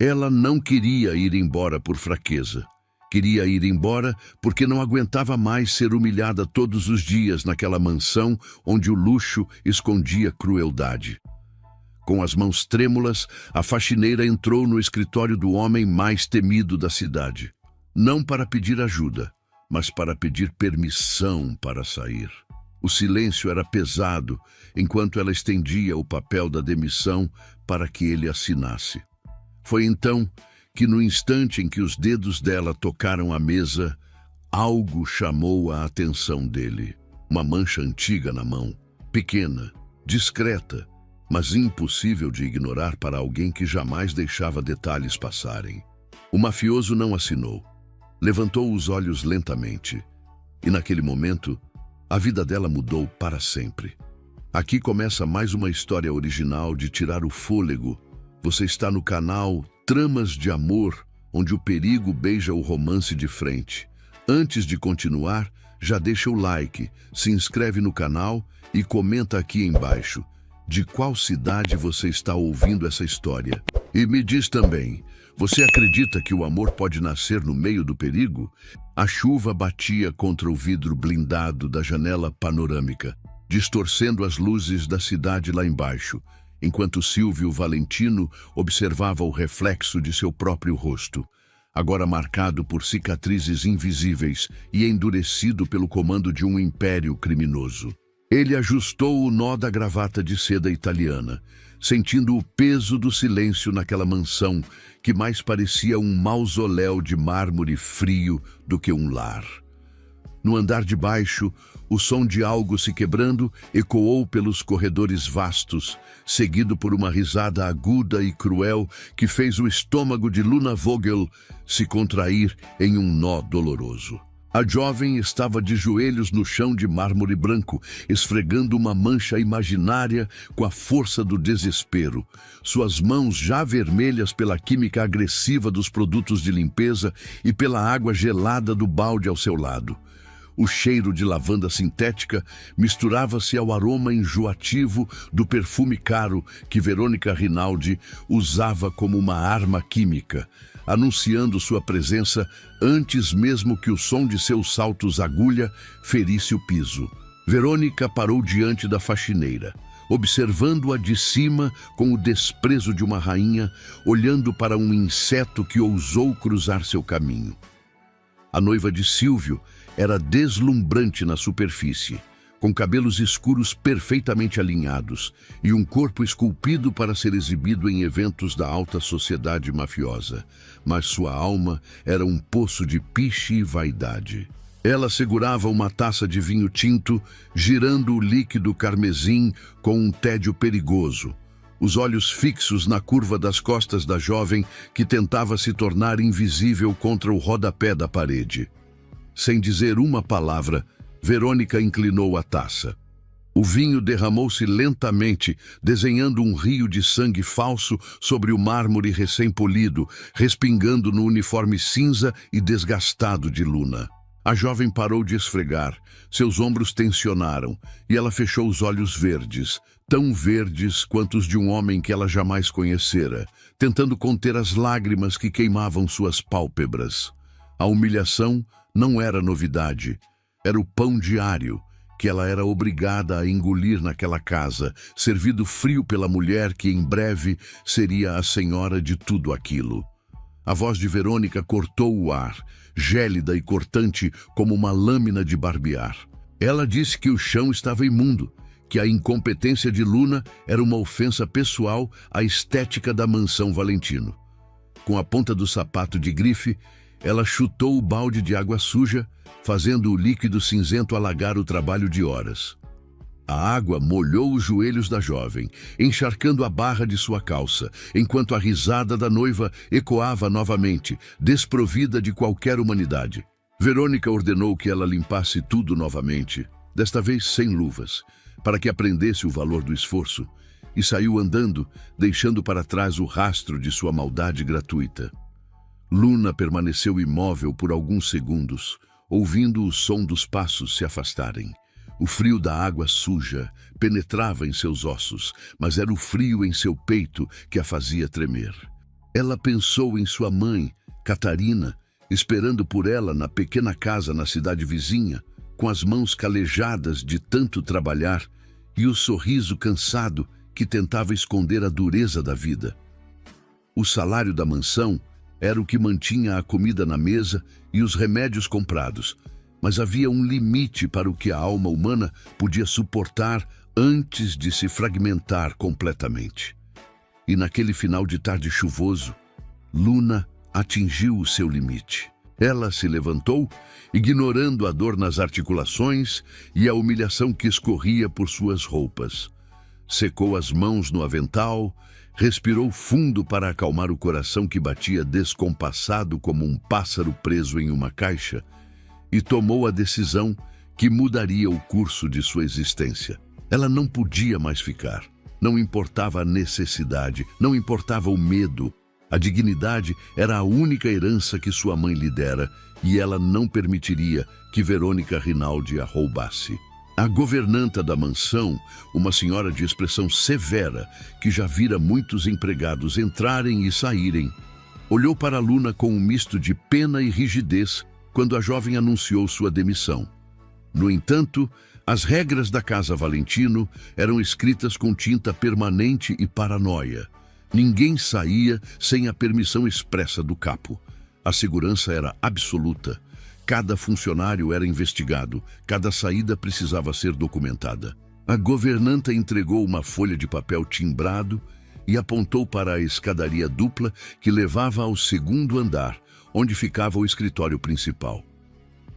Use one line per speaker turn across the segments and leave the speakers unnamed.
Ela não queria ir embora por fraqueza. Queria ir embora porque não aguentava mais ser humilhada todos os dias naquela mansão onde o luxo escondia crueldade. Com as mãos trêmulas, a faxineira entrou no escritório do homem mais temido da cidade. Não para pedir ajuda, mas para pedir permissão para sair. O silêncio era pesado enquanto ela estendia o papel da demissão para que ele assinasse. Foi então que, no instante em que os dedos dela tocaram a mesa, algo chamou a atenção dele. Uma mancha antiga na mão, pequena, discreta, mas impossível de ignorar para alguém que jamais deixava detalhes passarem. O mafioso não assinou. Levantou os olhos lentamente. E naquele momento, a vida dela mudou para sempre. Aqui começa mais uma história original de tirar o fôlego. Você está no canal Tramas de Amor, onde o perigo beija o romance de frente. Antes de continuar, já deixa o like, se inscreve no canal e comenta aqui embaixo de qual cidade você está ouvindo essa história. E me diz também, você acredita que o amor pode nascer no meio do perigo? A chuva batia contra o vidro blindado da janela panorâmica, distorcendo as luzes da cidade lá embaixo, enquanto Silvio Valentino observava o reflexo de seu próprio rosto, agora marcado por cicatrizes invisíveis e endurecido pelo comando de um império criminoso. Ele ajustou o nó da gravata de seda italiana, sentindo o peso do silêncio naquela mansão que mais parecia um mausoléu de mármore frio do que um lar. No andar de baixo, o som de algo se quebrando ecoou pelos corredores vastos, seguido por uma risada aguda e cruel que fez o estômago de Luna Vogel se contrair em um nó doloroso. A jovem estava de joelhos no chão de mármore branco, esfregando uma mancha imaginária com a força do desespero. Suas mãos já vermelhas pela química agressiva dos produtos de limpeza e pela água gelada do balde ao seu lado. O cheiro de lavanda sintética misturava-se ao aroma enjoativo do perfume caro que Verônica Rinaldi usava como uma arma química, anunciando sua presença antes mesmo que o som de seus saltos agulha ferisse o piso. Verônica parou diante da faxineira, observando-a de cima com o desprezo de uma rainha, olhando para um inseto que ousou cruzar seu caminho. A noiva de Silvio era deslumbrante na superfície, com cabelos escuros perfeitamente alinhados e um corpo esculpido para ser exibido em eventos da alta sociedade mafiosa. Mas sua alma era um poço de piche e vaidade. Ela segurava uma taça de vinho tinto, girando o líquido carmesim com um tédio perigoso, os olhos fixos na curva das costas da jovem que tentava se tornar invisível contra o rodapé da parede. Sem dizer uma palavra, Verônica inclinou a taça. O vinho derramou-se lentamente, desenhando um rio de sangue falso sobre o mármore recém-polido, respingando no uniforme cinza e desgastado de Luna. A jovem parou de esfregar, seus ombros tensionaram, e ela fechou os olhos verdes, tão verdes quanto os de um homem que ela jamais conhecera, tentando conter as lágrimas que queimavam suas pálpebras. A humilhação não era novidade, era o pão diário que ela era obrigada a engolir naquela casa, servido frio pela mulher que em breve seria a senhora de tudo aquilo. A voz de Verônica cortou o ar, gélida e cortante como uma lâmina de barbear. Ela disse que o chão estava imundo, que a incompetência de Luna era uma ofensa pessoal à estética da mansão Valentino. Com a ponta do sapato de grife, ela chutou o balde de água suja, fazendo o líquido cinzento alagar o trabalho de horas. A água molhou os joelhos da jovem, encharcando a barra de sua calça, enquanto a risada da noiva ecoava novamente, desprovida de qualquer humanidade. Verônica ordenou que ela limpasse tudo novamente, desta vez sem luvas, para que aprendesse o valor do esforço, e saiu andando, deixando para trás o rastro de sua maldade gratuita. Luna permaneceu imóvel por alguns segundos, ouvindo o som dos passos se afastarem. O frio da água suja penetrava em seus ossos, mas era o frio em seu peito que a fazia tremer. Ela pensou em sua mãe, Catarina, esperando por ela na pequena casa na cidade vizinha, com as mãos calejadas de tanto trabalhar e o sorriso cansado que tentava esconder a dureza da vida. O salário da mansão era o que mantinha a comida na mesa e os remédios comprados, mas havia um limite para o que a alma humana podia suportar antes de se fragmentar completamente. E naquele final de tarde chuvoso, Luna atingiu o seu limite. Ela se levantou, ignorando a dor nas articulações e a humilhação que escorria por suas roupas. Secou as mãos no avental, respirou fundo para acalmar o coração que batia descompassado como um pássaro preso em uma caixa e tomou a decisão que mudaria o curso de sua existência. Ela não podia mais ficar. Não importava a necessidade, não importava o medo. A dignidade era a única herança que sua mãe lhe dera e ela não permitiria que Verônica Rinaldi a roubasse. A governanta da mansão, uma senhora de expressão severa, que já vira muitos empregados entrarem e saírem, olhou para Luna com um misto de pena e rigidez quando a jovem anunciou sua demissão. No entanto, as regras da Casa Valentino eram escritas com tinta permanente e paranoia. Ninguém saía sem a permissão expressa do capo. A segurança era absoluta. Cada funcionário era investigado, cada saída precisava ser documentada. A governanta entregou uma folha de papel timbrado e apontou para a escadaria dupla que levava ao segundo andar, onde ficava o escritório principal.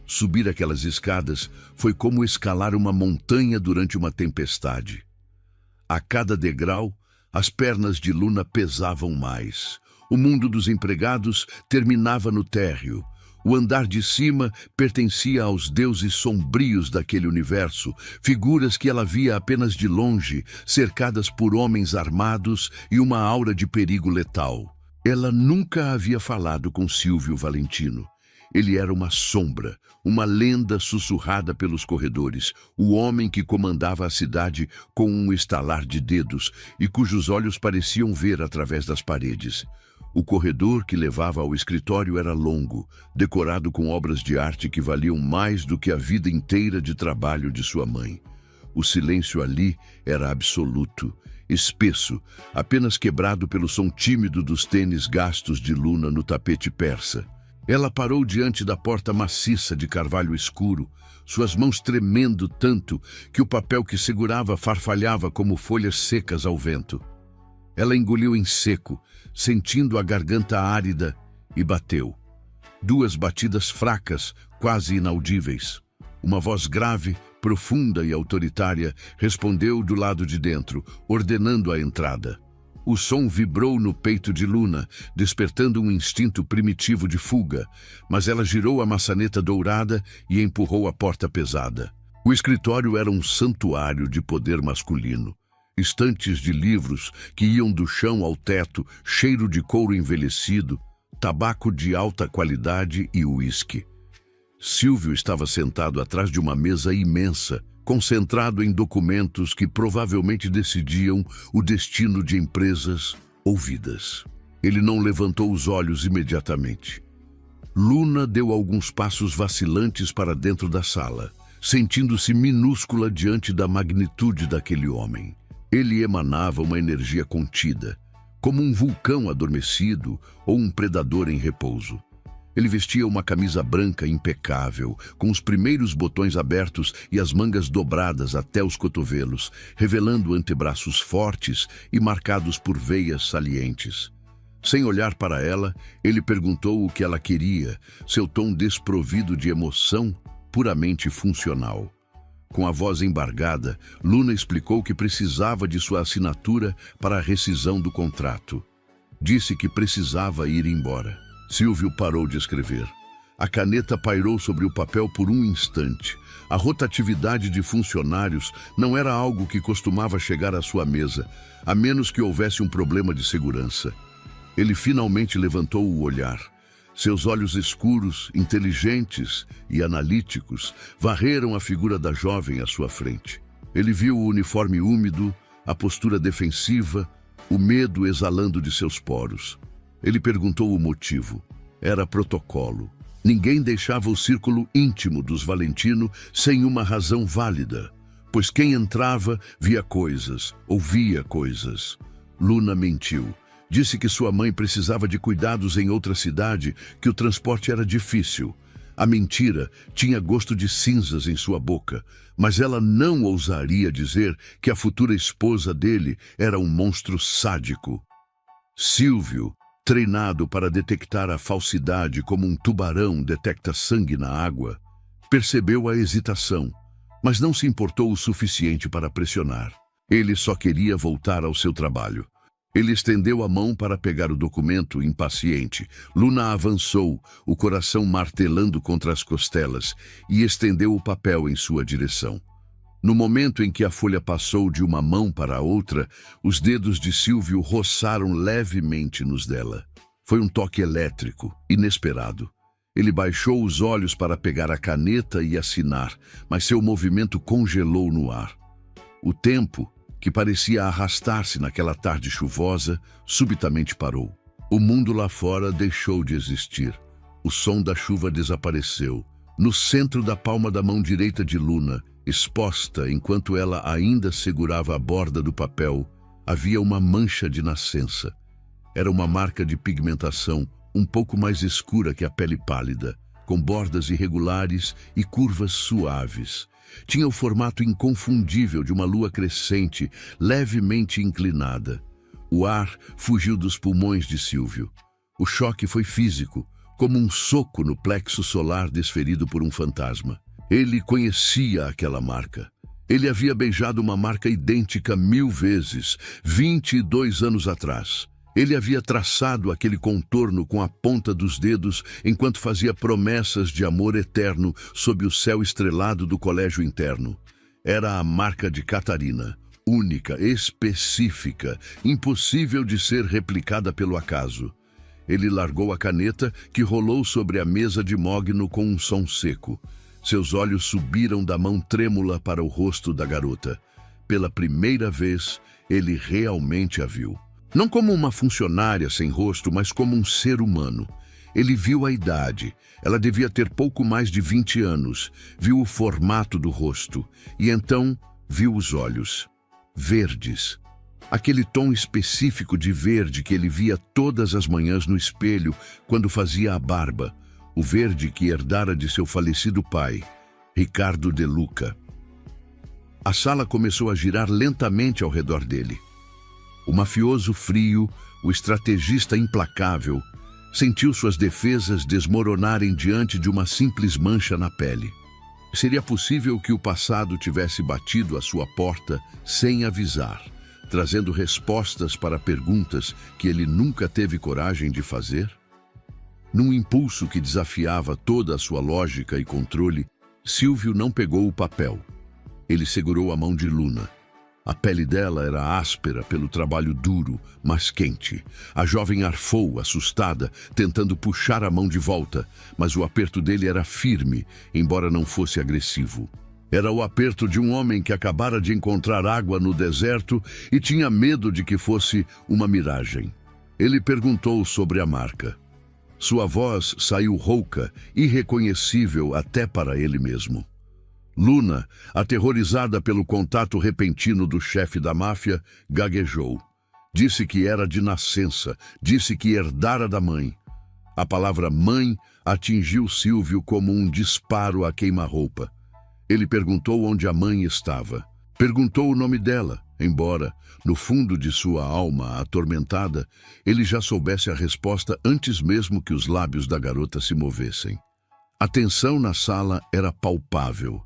Subir aquelas escadas foi como escalar uma montanha durante uma tempestade. A cada degrau, as pernas de Luna pesavam mais. O mundo dos empregados terminava no térreo. O andar de cima pertencia aos deuses sombrios daquele universo, figuras que ela via apenas de longe, cercadas por homens armados e uma aura de perigo letal. Ela nunca havia falado com Silvio Valentino. Ele era uma sombra, uma lenda sussurrada pelos corredores, o homem que comandava a cidade com um estalar de dedos e cujos olhos pareciam ver através das paredes. O corredor que levava ao escritório era longo, decorado com obras de arte que valiam mais do que a vida inteira de trabalho de sua mãe. O silêncio ali era absoluto, espesso, apenas quebrado pelo som tímido dos tênis gastos de Luna no tapete persa. Ela parou diante da porta maciça de carvalho escuro, suas mãos tremendo tanto que o papel que segurava farfalhava como folhas secas ao vento. Ela engoliu em seco, sentindo a garganta árida, e bateu. 2 batidas fracas, quase inaudíveis. Uma voz grave, profunda e autoritária respondeu do lado de dentro, ordenando a entrada. O som vibrou no peito de Luna, despertando um instinto primitivo de fuga, mas ela girou a maçaneta dourada e empurrou a porta pesada. O escritório era um santuário de poder masculino. Estantes de livros que iam do chão ao teto, cheiro de couro envelhecido, tabaco de alta qualidade e uísque. Silvio estava sentado atrás de uma mesa imensa, concentrado em documentos que provavelmente decidiam o destino de empresas ou vidas. Ele não levantou os olhos imediatamente. Luna deu alguns passos vacilantes para dentro da sala, sentindo-se minúscula diante da magnitude daquele homem. Ele emanava uma energia contida, como um vulcão adormecido ou um predador em repouso. Ele vestia uma camisa branca impecável, com os primeiros botões abertos e as mangas dobradas até os cotovelos, revelando antebraços fortes e marcados por veias salientes. Sem olhar para ela, ele perguntou o que ela queria, seu tom desprovido de emoção, puramente funcional. Com a voz embargada, Luna explicou que precisava de sua assinatura para a rescisão do contrato. Disse que precisava ir embora. Silvio parou de escrever. A caneta pairou sobre o papel por um instante. A rotatividade de funcionários não era algo que costumava chegar à sua mesa, a menos que houvesse um problema de segurança. Ele finalmente levantou o olhar. Seus olhos escuros, inteligentes e analíticos varreram a figura da jovem à sua frente. Ele viu o uniforme úmido, a postura defensiva, o medo exalando de seus poros. Ele perguntou o motivo. Era protocolo. Ninguém deixava o círculo íntimo dos Valentino sem uma razão válida, pois quem entrava via coisas, ouvia coisas. Luna mentiu. Disse que sua mãe precisava de cuidados em outra cidade, que o transporte era difícil. A mentira tinha gosto de cinzas em sua boca, mas ela não ousaria dizer que a futura esposa dele era um monstro sádico. Silvio, treinado para detectar a falsidade como um tubarão detecta sangue na água, percebeu a hesitação, mas não se importou o suficiente para pressionar. Ele só queria voltar ao seu trabalho. Ele estendeu a mão para pegar o documento, impaciente. Luna avançou, o coração martelando contra as costelas, e estendeu o papel em sua direção. No momento em que a folha passou de uma mão para a outra, os dedos de Silvio roçaram levemente nos dela. Foi um toque elétrico, inesperado. Ele baixou os olhos para pegar a caneta e assinar, mas seu movimento congelou no ar. O tempo, que parecia arrastar-se naquela tarde chuvosa, subitamente parou. O mundo lá fora deixou de existir. O som da chuva desapareceu. No centro da palma da mão direita de Luna, exposta enquanto ela ainda segurava a borda do papel, havia uma mancha de nascença. Era uma marca de pigmentação um pouco mais escura que a pele pálida, com bordas irregulares e curvas suaves. Tinha o formato inconfundível de uma lua crescente, levemente inclinada. O ar fugiu dos pulmões de Silvio. O choque foi físico, como um soco no plexo solar desferido por um fantasma. Ele conhecia aquela marca. Ele havia beijado uma marca idêntica 1000 vezes, 22 anos atrás. Ele havia traçado aquele contorno com a ponta dos dedos enquanto fazia promessas de amor eterno sob o céu estrelado do colégio interno. Era a marca de Catarina, única, específica, impossível de ser replicada pelo acaso. Ele largou a caneta, que rolou sobre a mesa de mogno com um som seco. Seus olhos subiram da mão trêmula para o rosto da garota. Pela primeira vez, ele realmente a viu. Não como uma funcionária sem rosto, mas como um ser humano. Ele viu a idade. Ela devia ter pouco mais de 20 anos. Viu o formato do rosto. E então viu os olhos. Verdes. Aquele tom específico de verde que ele via todas as manhãs no espelho quando fazia a barba. O verde que herdara de seu falecido pai, Ricardo De Luca. A sala começou a girar lentamente ao redor dele. O mafioso frio, o estrategista implacável, sentiu suas defesas desmoronarem diante de uma simples mancha na pele. Seria possível que o passado tivesse batido à sua porta sem avisar, trazendo respostas para perguntas que ele nunca teve coragem de fazer? Num impulso que desafiava toda a sua lógica e controle, Silvio não pegou o papel. Ele segurou a mão de Luna. A pele dela era áspera pelo trabalho duro, mas quente. A jovem arfou, assustada, tentando puxar a mão de volta, mas o aperto dele era firme, embora não fosse agressivo. Era o aperto de um homem que acabara de encontrar água no deserto e tinha medo de que fosse uma miragem. Ele perguntou sobre a marca. Sua voz saiu rouca, irreconhecível até para ele mesmo. Luna, aterrorizada pelo contato repentino do chefe da máfia, gaguejou. Disse que era de nascença, disse que herdara da mãe. A palavra mãe atingiu Silvio como um disparo a queima-roupa. Ele perguntou onde a mãe estava. Perguntou o nome dela, embora, no fundo de sua alma atormentada, ele já soubesse a resposta antes mesmo que os lábios da garota se movessem. A tensão na sala era palpável,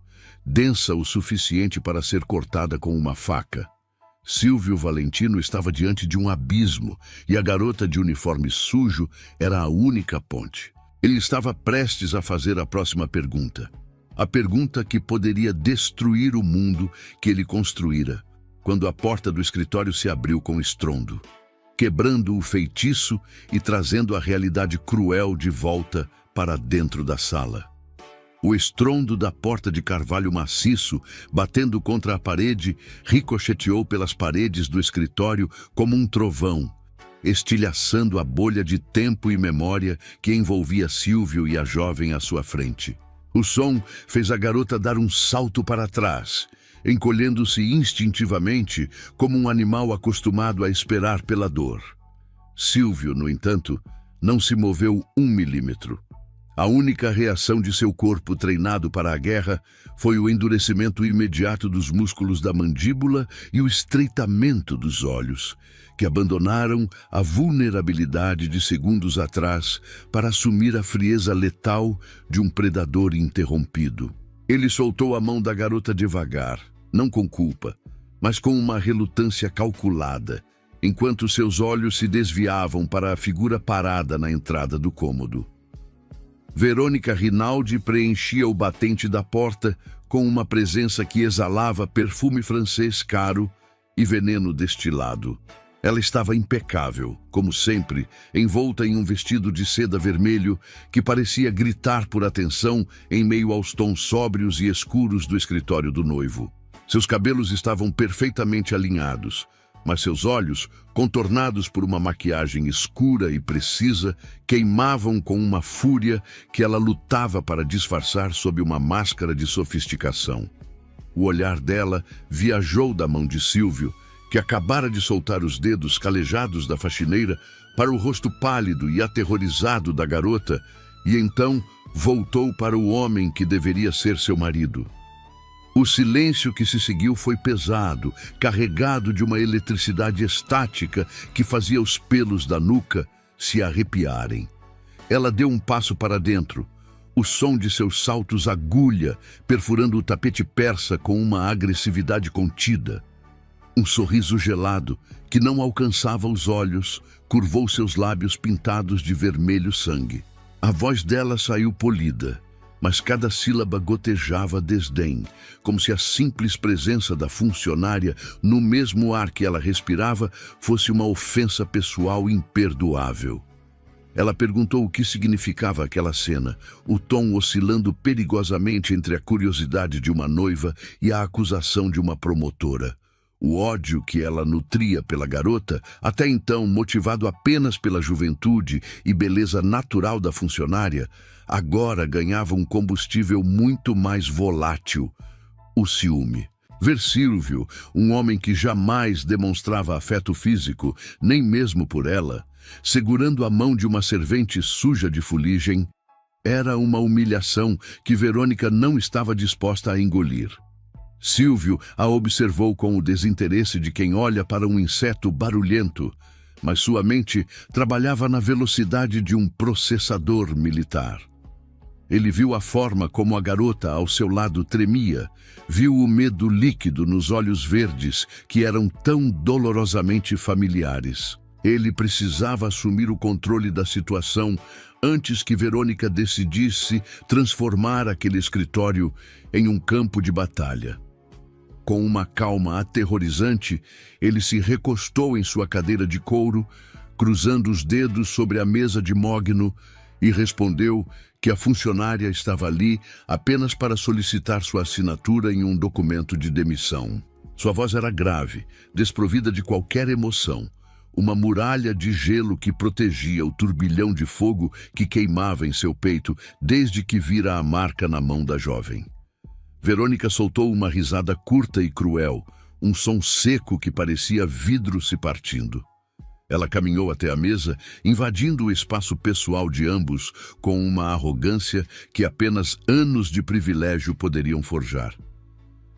densa o suficiente para ser cortada com uma faca. Silvio Valentino estava diante de um abismo e a garota de uniforme sujo era a única ponte. Ele estava prestes a fazer a próxima pergunta. A pergunta que poderia destruir o mundo que ele construíra, quando a porta do escritório se abriu com estrondo, quebrando o feitiço e trazendo a realidade cruel de volta para dentro da sala. O estrondo da porta de carvalho maciço, batendo contra a parede, ricocheteou pelas paredes do escritório como um trovão. estilhaçando a bolha de tempo e memória que envolvia Silvio e a jovem à sua frente. O som fez a garota dar um salto para trás, encolhendo-se instintivamente como um animal acostumado a esperar pela dor. Silvio, no entanto, não se moveu 1 milímetro. A única reação de seu corpo treinado para a guerra foi o endurecimento imediato dos músculos da mandíbula e o estreitamento dos olhos, que abandonaram a vulnerabilidade de segundos atrás para assumir a frieza letal de um predador interrompido. Ele soltou a mão da garota devagar, não com culpa, mas com uma relutância calculada, enquanto seus olhos se desviavam para a figura parada na entrada do cômodo. Verônica Rinaldi preenchia o batente da porta com uma presença que exalava perfume francês caro e veneno destilado. Ela estava impecável, como sempre, envolta em um vestido de seda vermelho que parecia gritar por atenção em meio aos tons sóbrios e escuros do escritório do noivo. Seus cabelos estavam perfeitamente alinhados, mas seus olhos, contornados por uma maquiagem escura e precisa, queimavam com uma fúria que ela lutava para disfarçar sob uma máscara de sofisticação. O olhar dela viajou da mão de Silvio, que acabara de soltar os dedos calejados da faxineira, para o rosto pálido e aterrorizado da garota, e então voltou para o homem que deveria ser seu marido. O silêncio que se seguiu foi pesado, carregado de uma eletricidade estática que fazia os pelos da nuca se arrepiarem. Ela deu um passo para dentro, o som de seus saltos agulha, perfurando o tapete persa com uma agressividade contida. Um sorriso gelado, que não alcançava os olhos, curvou seus lábios pintados de vermelho sangue. A voz dela saiu polida, mas cada sílaba gotejava desdém, como se a simples presença da funcionária no mesmo ar que ela respirava fosse uma ofensa pessoal imperdoável. Ela perguntou o que significava aquela cena, o tom oscilando perigosamente entre a curiosidade de uma noiva e a acusação de uma promotora. O ódio que ela nutria pela garota, até então motivado apenas pela juventude e beleza natural da funcionária, agora ganhava um combustível muito mais volátil: o ciúme. Ver Silvio, um homem que jamais demonstrava afeto físico, nem mesmo por ela, segurando a mão de uma servente suja de fuligem, era uma humilhação que Verônica não estava disposta a engolir. Silvio a observou com o desinteresse de quem olha para um inseto barulhento, mas sua mente trabalhava na velocidade de um processador militar. Ele viu a forma como a garota ao seu lado tremia, viu o medo líquido nos olhos verdes que eram tão dolorosamente familiares. Ele precisava assumir o controle da situação antes que Verônica decidisse transformar aquele escritório em um campo de batalha. Com uma calma aterrorizante, ele se recostou em sua cadeira de couro, cruzando os dedos sobre a mesa de mogno, e respondeu que a funcionária estava ali apenas para solicitar sua assinatura em um documento de demissão. Sua voz era grave, desprovida de qualquer emoção, uma muralha de gelo que protegia o turbilhão de fogo que queimava em seu peito desde que vira a marca na mão da jovem. Verônica soltou uma risada curta e cruel, um som seco que parecia vidro se partindo. Ela caminhou até a mesa, invadindo o espaço pessoal de ambos com uma arrogância que apenas anos de privilégio poderiam forjar.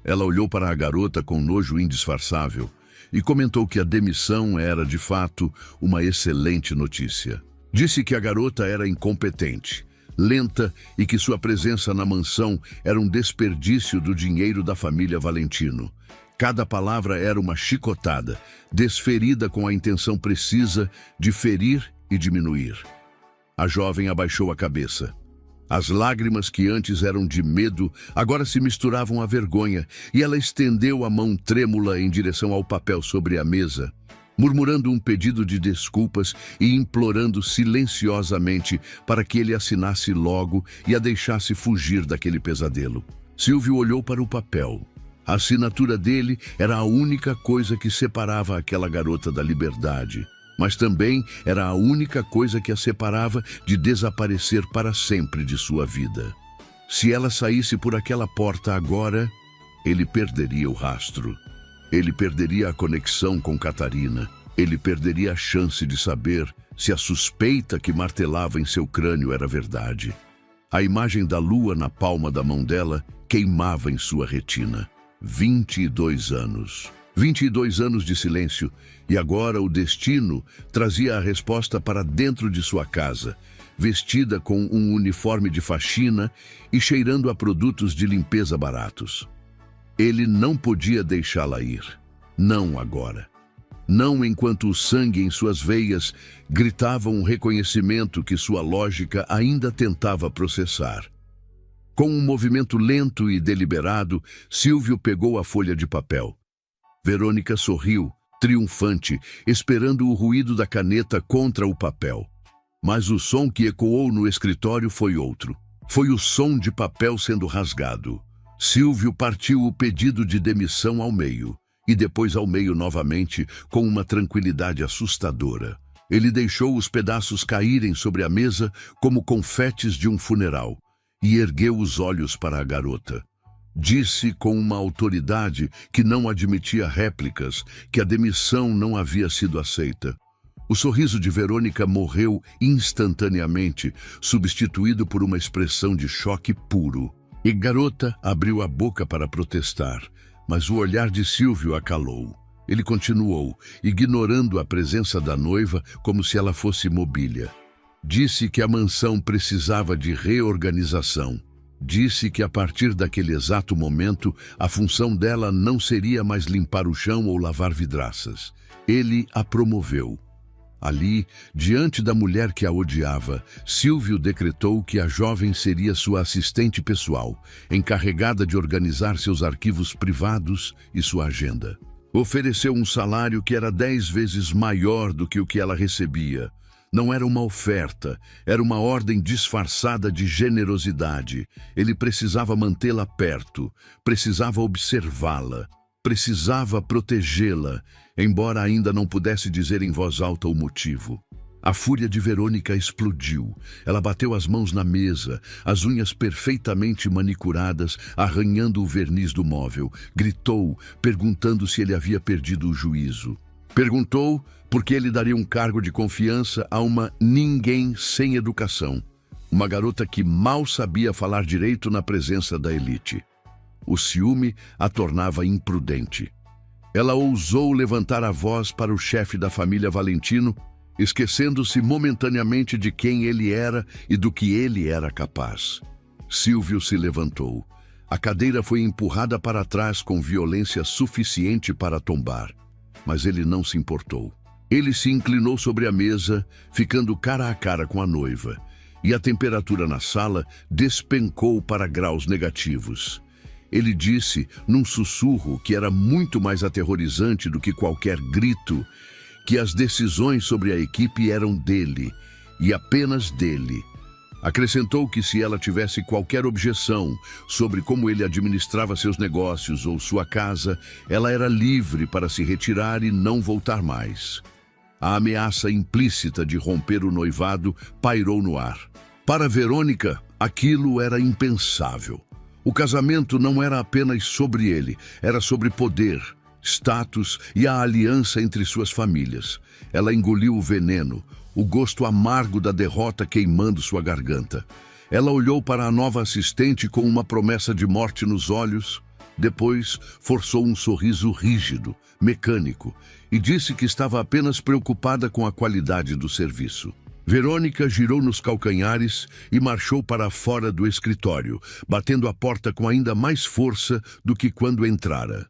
Ela olhou para a garota com nojo indisfarçável e comentou que a demissão era, de fato, uma excelente notícia. Disse que a garota era incompetente, lenta e que sua presença na mansão era um desperdício do dinheiro da família Valentino. Cada palavra era uma chicotada, desferida com a intenção precisa de ferir e diminuir. A jovem abaixou a cabeça. As lágrimas que antes eram de medo agora se misturavam à vergonha e ela estendeu a mão trêmula em direção ao papel sobre a mesa, murmurando um pedido de desculpas e implorando silenciosamente para que ele assinasse logo e a deixasse fugir daquele pesadelo. Silvio olhou para o papel. A assinatura dele era a única coisa que separava aquela garota da liberdade. mas também era a única coisa que a separava de desaparecer para sempre de sua vida. Se ela saísse por aquela porta agora, ele perderia o rastro. Ele perderia a conexão com Catarina. Ele perderia a chance de saber se a suspeita que martelava em seu crânio era verdade. A imagem da lua na palma da mão dela queimava em sua retina. 22 anos. 22 anos de silêncio, e agora o destino trazia a resposta para dentro de sua casa, vestida com um uniforme de faxina e cheirando a produtos de limpeza baratos. Ele não podia deixá-la ir. Não agora. Não enquanto o sangue em suas veias gritava um reconhecimento que sua lógica ainda tentava processar. Com um movimento lento e deliberado, Silvio pegou a folha de papel. Verônica sorriu, triunfante, esperando o ruído da caneta contra o papel. Mas o som que ecoou no escritório foi outro. Foi o som de papel sendo rasgado. Silvio partiu o pedido de demissão ao meio, e depois ao meio novamente, com uma tranquilidade assustadora. Ele deixou os pedaços caírem sobre a mesa como confetes de um funeral, e ergueu os olhos para a garota. Disse com uma autoridade que não admitia réplicas que a demissão não havia sido aceita. O sorriso de Verônica morreu instantaneamente, substituído por uma expressão de choque puro. E garota abriu a boca para protestar, mas o olhar de Silvio a calou. Ele continuou, ignorando a presença da noiva como se ela fosse mobília. Disse que a mansão precisava de reorganização. Disse que a partir daquele exato momento, a função dela não seria mais limpar o chão ou lavar vidraças. Ele a promoveu. Ali, diante da mulher que a odiava, Silvio decretou que a jovem seria sua assistente pessoal, encarregada de organizar seus arquivos privados e sua agenda. Ofereceu um salário que era 10 vezes maior do que o que ela recebia. Não era uma oferta, era uma ordem disfarçada de generosidade. Ele precisava mantê-la perto, precisava observá-la, precisava protegê-la, embora ainda não pudesse dizer em voz alta o motivo. A fúria de Verônica explodiu. Ela bateu as mãos na mesa, as unhas perfeitamente manicuradas, arranhando o verniz do móvel. Gritou, perguntando se ele havia perdido o juízo. Perguntou porque ele daria um cargo de confiança a uma ninguém sem educação. Uma garota que mal sabia falar direito na presença da elite. O ciúme a tornava imprudente. Ela ousou levantar a voz para o chefe da família Valentino, esquecendo-se momentaneamente de quem ele era e do que ele era capaz. Silvio se levantou. A cadeira foi empurrada para trás com violência suficiente para tombar. Mas ele não se importou. Ele se inclinou sobre a mesa, ficando cara a cara com a noiva, e a temperatura na sala despencou para graus negativos. Ele disse, num sussurro que era muito mais aterrorizante do que qualquer grito, que as decisões sobre a equipe eram dele, e apenas dele. Acrescentou que se ela tivesse qualquer objeção sobre como ele administrava seus negócios ou sua casa, ela era livre para se retirar e não voltar mais. A ameaça implícita de romper o noivado pairou no ar. Para Verônica, aquilo era impensável. O casamento não era apenas sobre ele, era sobre poder, status e a aliança entre suas famílias. Ela engoliu o veneno, o gosto amargo da derrota queimando sua garganta. Ela olhou para a nova assistente com uma promessa de morte nos olhos. Depois, forçou um sorriso rígido, mecânico, e disse que estava apenas preocupada com a qualidade do serviço. Verônica girou nos calcanhares e marchou para fora do escritório, batendo a porta com ainda mais força do que quando entrara.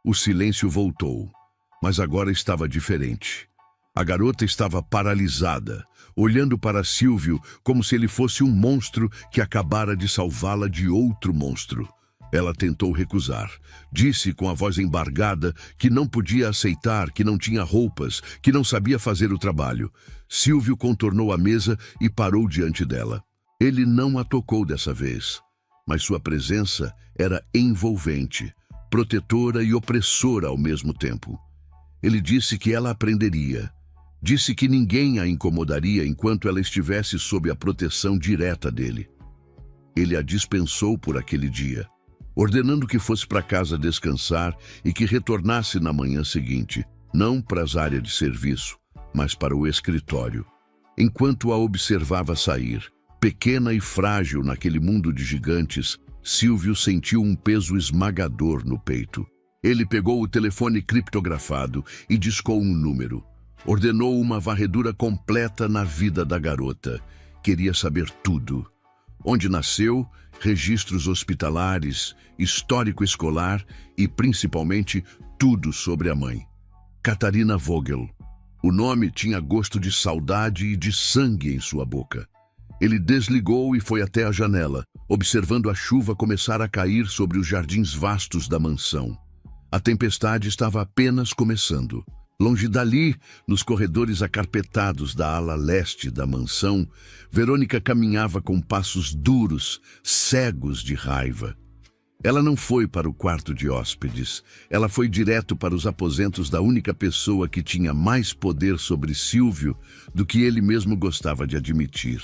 O silêncio voltou, mas agora estava diferente. A garota estava paralisada, olhando para Silvio como se ele fosse um monstro que acabara de salvá-la de outro monstro. Ela tentou recusar. Disse com a voz embargada que não podia aceitar, que não tinha roupas, que não sabia fazer o trabalho. Silvio contornou a mesa e parou diante dela. Ele não a tocou dessa vez, mas sua presença era envolvente, protetora e opressora ao mesmo tempo. Ele disse que ela aprenderia, Disse que ninguém a incomodaria enquanto ela estivesse sob a proteção direta dele. Ele a dispensou por aquele dia, ordenando que fosse para casa descansar e que retornasse na manhã seguinte, não para as áreas de serviço, mas para o escritório. Enquanto a observava sair, pequena e frágil naquele mundo de gigantes, Silvio sentiu um peso esmagador no peito. Ele pegou o telefone criptografado e discou um número. Ordenou uma varredura completa na vida da garota. Queria saber tudo. Onde nasceu, registros hospitalares, histórico escolar e, principalmente, tudo sobre a mãe. Catarina Vogel. O nome tinha gosto de saudade e de sangue em sua boca. Ele desligou e foi até a janela, observando a chuva começar a cair sobre os jardins vastos da mansão. A tempestade estava apenas começando. Longe dali, nos corredores acarpetados da ala leste da mansão, Verônica caminhava com passos duros, cegos de raiva. Ela não foi para o quarto de hóspedes. Ela foi direto para os aposentos da única pessoa que tinha mais poder sobre Silvio do que ele mesmo gostava de admitir.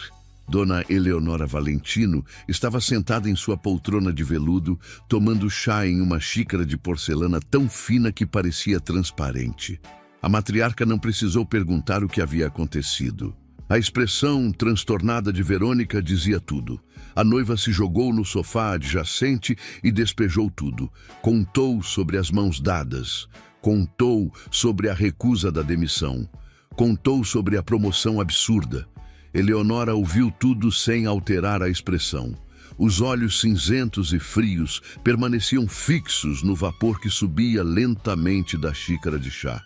Dona Eleonora Valentino estava sentada em sua poltrona de veludo, tomando chá em uma xícara de porcelana tão fina que parecia transparente. A matriarca não precisou perguntar o que havia acontecido. A expressão transtornada de Verônica dizia tudo. A noiva se jogou no sofá adjacente e despejou tudo. Contou sobre as mãos dadas. Contou sobre a recusa da demissão. Contou sobre a promoção absurda. Eleonora ouviu tudo sem alterar a expressão. Os olhos cinzentos e frios permaneciam fixos no vapor que subia lentamente da xícara de chá.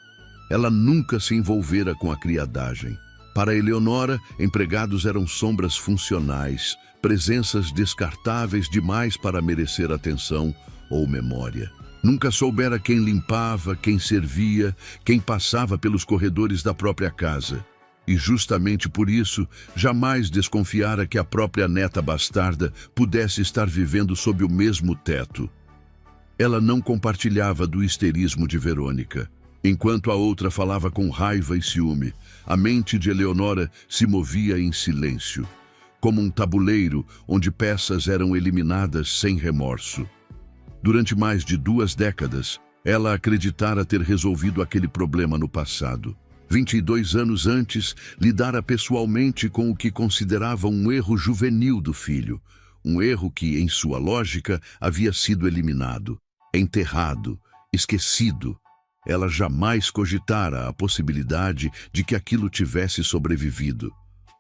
Ela nunca se envolvera com a criadagem. Para Eleonora, empregados eram sombras funcionais, presenças descartáveis demais para merecer atenção ou memória. Nunca soubera quem limpava, quem servia, quem passava pelos corredores da própria casa. E justamente por isso, jamais desconfiara que a própria neta bastarda pudesse estar vivendo sob o mesmo teto. Ela não compartilhava do histerismo de Verônica. Enquanto a outra falava com raiva e ciúme, a mente de Eleonora se movia em silêncio, como um tabuleiro onde peças eram eliminadas sem remorso. Durante mais de 2 décadas, ela acreditara ter resolvido aquele problema no passado. 22 anos antes, lidara pessoalmente com o que considerava um erro juvenil do filho, um erro que, em sua lógica, havia sido eliminado, enterrado, esquecido. Ela jamais cogitara a possibilidade de que aquilo tivesse sobrevivido,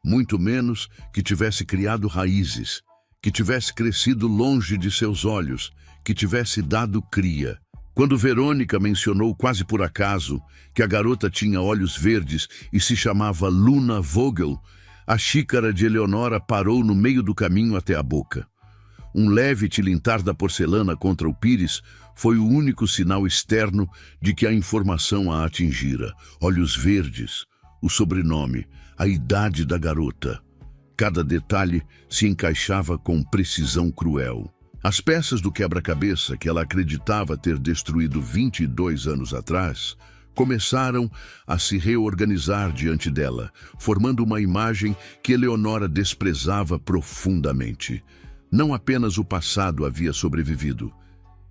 muito menos que tivesse criado raízes, que tivesse crescido longe de seus olhos, que tivesse dado cria. Quando Verônica mencionou quase por acaso que a garota tinha olhos verdes e se chamava Luna Vogel, a xícara de Eleonora parou no meio do caminho até a boca. Um leve tilintar da porcelana contra o pires foi o único sinal externo de que a informação a atingira. Olhos verdes, o sobrenome, a idade da garota. Cada detalhe se encaixava com precisão cruel. As peças do quebra-cabeça que ela acreditava ter destruído 22 anos atrás começaram a se reorganizar diante dela, formando uma imagem que Eleonora desprezava profundamente. Não apenas o passado havia sobrevivido,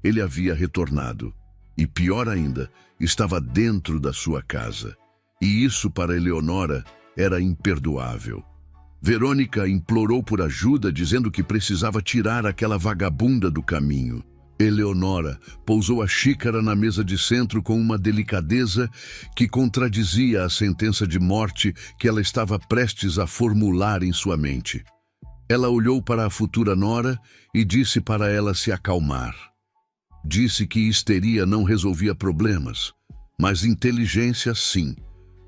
ele havia retornado. E pior ainda, estava dentro da sua casa. E isso para Eleonora era imperdoável. Verônica implorou por ajuda, dizendo que precisava tirar aquela vagabunda do caminho. Eleonora pousou a xícara na mesa de centro com uma delicadeza que contradizia a sentença de morte que ela estava prestes a formular em sua mente. Ela olhou para a futura nora e disse para ela se acalmar. Disse que histeria não resolvia problemas, mas inteligência sim.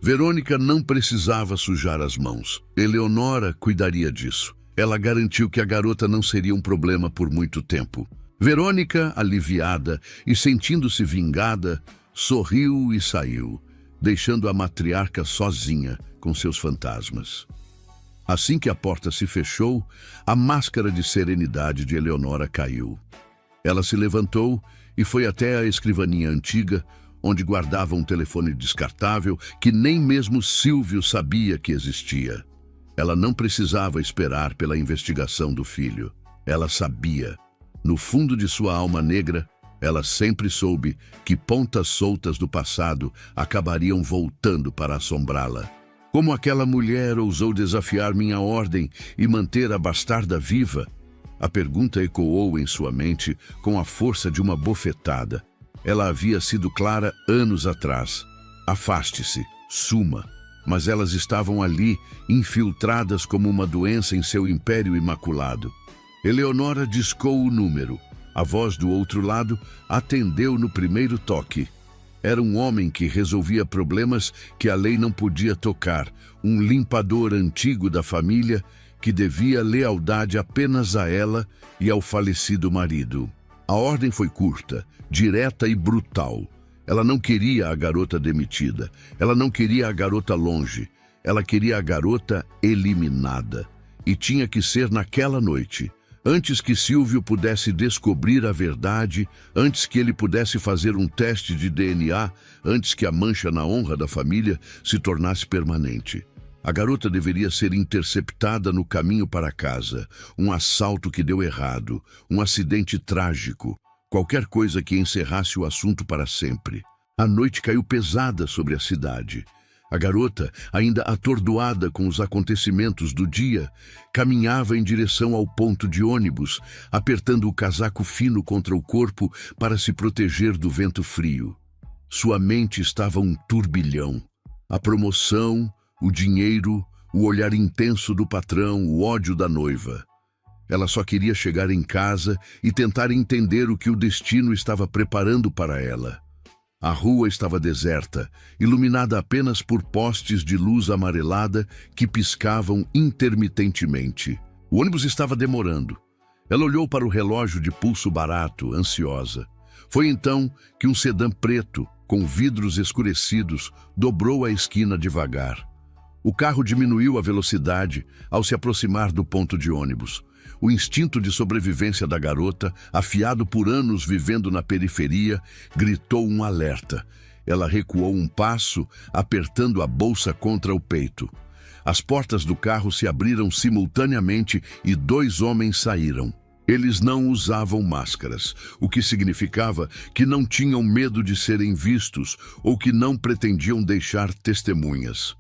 Verônica não precisava sujar as mãos. Eleonora cuidaria disso. Ela garantiu que a garota não seria um problema por muito tempo. Verônica, aliviada e sentindo-se vingada, sorriu e saiu, deixando a matriarca sozinha com seus fantasmas. Assim que a porta se fechou, a máscara de serenidade de Eleonora caiu. Ela se levantou e foi até a escrivaninha antiga, onde guardava um telefone descartável que nem mesmo Silvio sabia que existia. Ela não precisava esperar pela investigação do filho. Ela sabia. No fundo de sua alma negra, ela sempre soube que pontas soltas do passado acabariam voltando para assombrá-la. Como aquela mulher ousou desafiar minha ordem e manter a bastarda viva? A pergunta ecoou em sua mente com a força de uma bofetada. Ela havia sido clara anos atrás. Afaste-se, suma. Mas elas estavam ali, infiltradas como uma doença em seu império imaculado. Eleonora discou o número. A voz do outro lado atendeu no primeiro toque. Era um homem que resolvia problemas que a lei não podia tocar, um limpador antigo da família que devia lealdade apenas a ela e ao falecido marido. A ordem foi curta, direta e brutal. Ela não queria a garota demitida, ela não queria a garota longe, ela queria a garota eliminada. E tinha que ser naquela noite. Antes que Silvio pudesse descobrir a verdade, antes que ele pudesse fazer um teste de DNA, antes que a mancha na honra da família se tornasse permanente. A garota deveria ser interceptada no caminho para casa. Um assalto que deu errado, um acidente trágico, qualquer coisa que encerrasse o assunto para sempre. A noite caiu pesada sobre a cidade. A garota, ainda atordoada com os acontecimentos do dia, caminhava em direção ao ponto de ônibus, apertando o casaco fino contra o corpo para se proteger do vento frio. Sua mente estava um turbilhão. A promoção, o dinheiro, o olhar intenso do patrão, o ódio da noiva. Ela só queria chegar em casa e tentar entender o que o destino estava preparando para ela. A rua estava deserta, iluminada apenas por postes de luz amarelada que piscavam intermitentemente. O ônibus estava demorando. Ela olhou para o relógio de pulso barato, ansiosa. Foi então que um sedã preto, com vidros escurecidos, dobrou a esquina devagar. O carro diminuiu a velocidade ao se aproximar do ponto de ônibus. O instinto de sobrevivência da garota, afiado por anos vivendo na periferia, gritou um alerta. Ela recuou um passo, apertando a bolsa contra o peito. As portas do carro se abriram simultaneamente e 2 homens saíram. Eles não usavam máscaras, o que significava que não tinham medo de serem vistos ou que não pretendiam deixar testemunhas.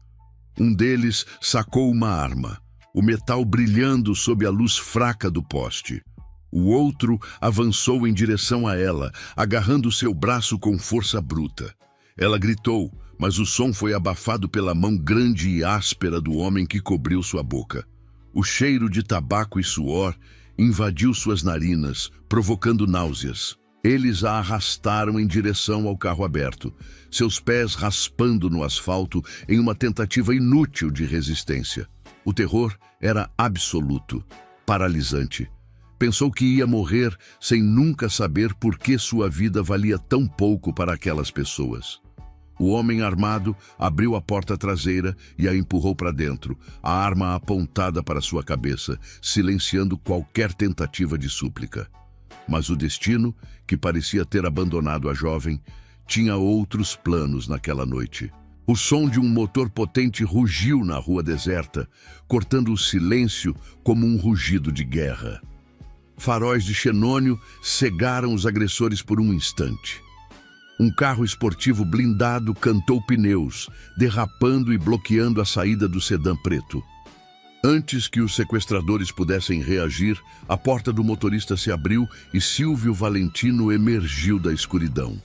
Um deles sacou uma arma, o metal brilhando sob a luz fraca do poste. O outro avançou em direção a ela, agarrando seu braço com força bruta. Ela gritou, mas o som foi abafado pela mão grande e áspera do homem que cobriu sua boca. O cheiro de tabaco e suor invadiu suas narinas, provocando náuseas. Eles a arrastaram em direção ao carro aberto, seus pés raspando no asfalto em uma tentativa inútil de resistência. O terror era absoluto, paralisante. Pensou que ia morrer sem nunca saber por que sua vida valia tão pouco para aquelas pessoas. O homem armado abriu a porta traseira e a empurrou para dentro, a arma apontada para sua cabeça, silenciando qualquer tentativa de súplica. Mas o destino, que parecia ter abandonado a jovem, tinha outros planos naquela noite. O som de um motor potente rugiu na rua deserta, cortando o silêncio como um rugido de guerra. Faróis de xenônio cegaram os agressores por um instante. Um carro esportivo blindado cantou pneus, derrapando e bloqueando a saída do sedã preto. Antes que os sequestradores pudessem reagir, a porta do motorista se abriu e Silvio Valentino emergiu da escuridão.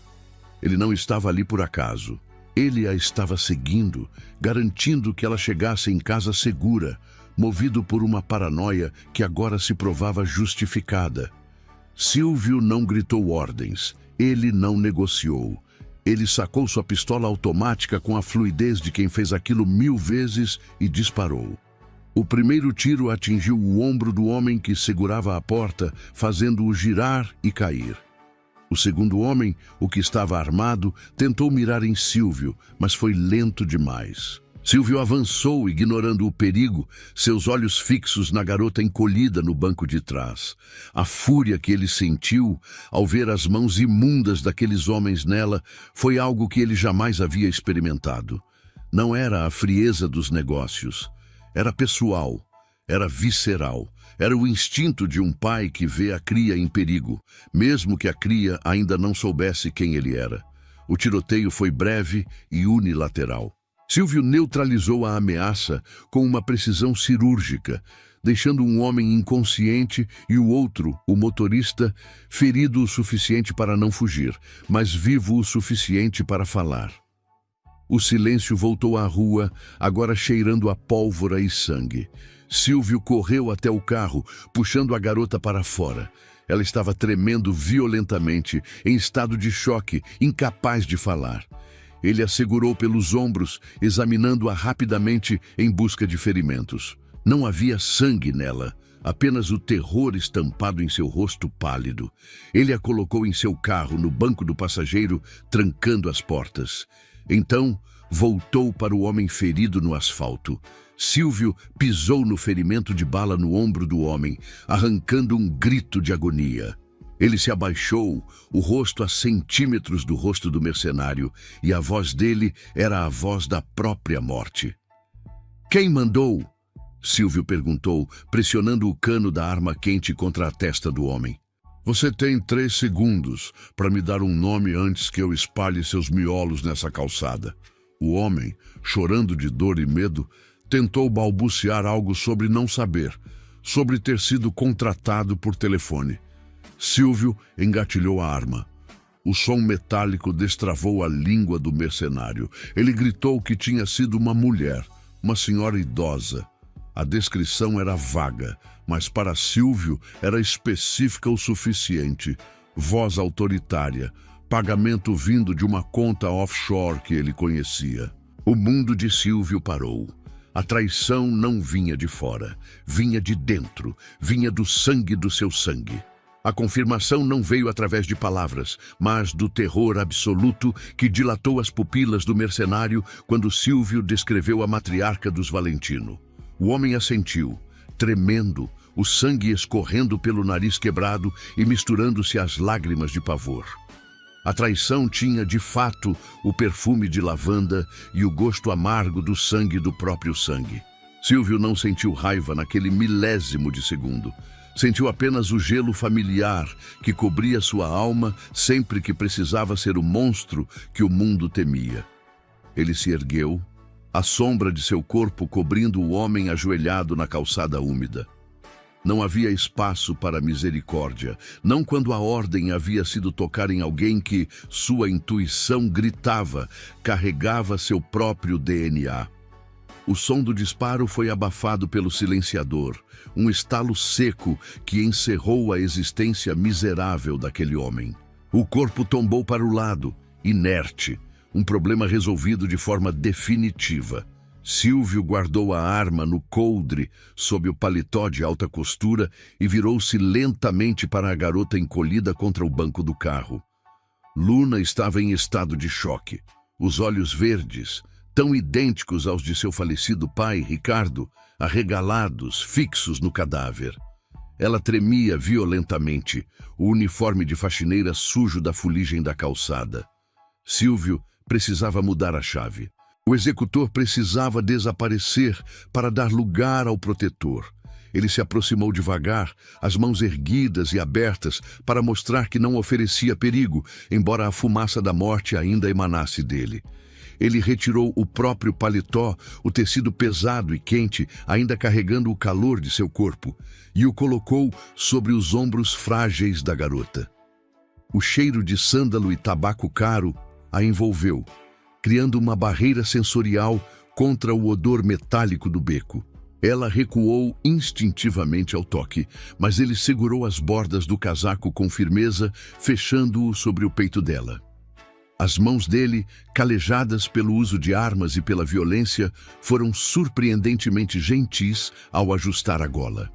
Ele não estava ali por acaso. Ele a estava seguindo, garantindo que ela chegasse em casa segura, movido por uma paranoia que agora se provava justificada. Silvio não gritou ordens, ele não negociou. Ele sacou sua pistola automática com a fluidez de quem fez aquilo 1000 vezes e disparou. O primeiro tiro atingiu o ombro do homem que segurava a porta, fazendo-o girar e cair. O segundo homem, o que estava armado, tentou mirar em Silvio, mas foi lento demais. Silvio avançou, ignorando o perigo, seus olhos fixos na garota encolhida no banco de trás. A fúria que ele sentiu ao ver as mãos imundas daqueles homens nela foi algo que ele jamais havia experimentado. Não era a frieza dos negócios. Era pessoal, era visceral. Era o instinto de um pai que vê a cria em perigo, mesmo que a cria ainda não soubesse quem ele era. O tiroteio foi breve e unilateral. Silvio neutralizou a ameaça com uma precisão cirúrgica, deixando um homem inconsciente e o outro, o motorista, ferido o suficiente para não fugir, mas vivo o suficiente para falar. O silêncio voltou à rua, agora cheirando a pólvora e sangue. Silvio correu até o carro, puxando a garota para fora. Ela estava tremendo violentamente, em estado de choque, incapaz de falar. Ele a segurou pelos ombros, examinando-a rapidamente em busca de ferimentos. Não havia sangue nela, apenas o terror estampado em seu rosto pálido. Ele a colocou em seu carro, no banco do passageiro, trancando as portas. Então, voltou para o homem ferido no asfalto. Silvio pisou no ferimento de bala no ombro do homem, arrancando um grito de agonia. Ele se abaixou, o rosto a centímetros do rosto do mercenário, e a voz dele era a voz da própria morte. "Quem mandou?" Silvio perguntou, pressionando o cano da arma quente contra a testa do homem. "Você tem 3 segundos para me dar um nome antes que eu espalhe seus miolos nessa calçada." O homem, chorando de dor e medo, tentou balbuciar algo sobre não saber, sobre ter sido contratado por telefone. Silvio engatilhou a arma. O som metálico destravou a língua do mercenário. Ele gritou que tinha sido uma mulher, uma senhora idosa. A descrição era vaga, mas para Silvio era específica o suficiente. Voz autoritária, pagamento vindo de uma conta offshore que ele conhecia. O mundo de Silvio parou. A traição não vinha de fora, vinha de dentro, vinha do sangue do seu sangue. A confirmação não veio através de palavras, mas do terror absoluto que dilatou as pupilas do mercenário quando Silvio descreveu a matriarca dos Valentino. O homem assentiu, tremendo, o sangue escorrendo pelo nariz quebrado e misturando-se às lágrimas de pavor. A traição tinha, de fato, o perfume de lavanda e o gosto amargo do sangue do próprio sangue. Silvio não sentiu raiva naquele milésimo de segundo. Sentiu apenas o gelo familiar que cobria sua alma sempre que precisava ser o monstro que o mundo temia. Ele se ergueu, a sombra de seu corpo cobrindo o homem ajoelhado na calçada úmida. Não havia espaço para misericórdia, não quando a ordem havia sido tocar em alguém que sua intuição gritava, carregava seu próprio DNA. O som do disparo foi abafado pelo silenciador, um estalo seco que encerrou a existência miserável daquele homem. O corpo tombou para o lado, inerte, um problema resolvido de forma definitiva. Silvio guardou a arma no coldre sob o paletó de alta costura e virou-se lentamente para a garota encolhida contra o banco do carro. Luna estava em estado de choque. Os olhos verdes, tão idênticos aos de seu falecido pai, Ricardo, arregalados, fixos no cadáver. Ela tremia violentamente, o uniforme de faxineira sujo da fuligem da calçada. Silvio precisava mudar a chave. O executor precisava desaparecer para dar lugar ao protetor. Ele se aproximou devagar, as mãos erguidas e abertas para mostrar que não oferecia perigo, embora a fumaça da morte ainda emanasse dele. Ele retirou o próprio paletó, o tecido pesado e quente, ainda carregando o calor de seu corpo, e o colocou sobre os ombros frágeis da garota. O cheiro de sândalo e tabaco caro a envolveu, criando uma barreira sensorial contra o odor metálico do beco. Ela recuou instintivamente ao toque, mas ele segurou as bordas do casaco com firmeza, fechando-o sobre o peito dela. As mãos dele, calejadas pelo uso de armas e pela violência, foram surpreendentemente gentis ao ajustar a gola.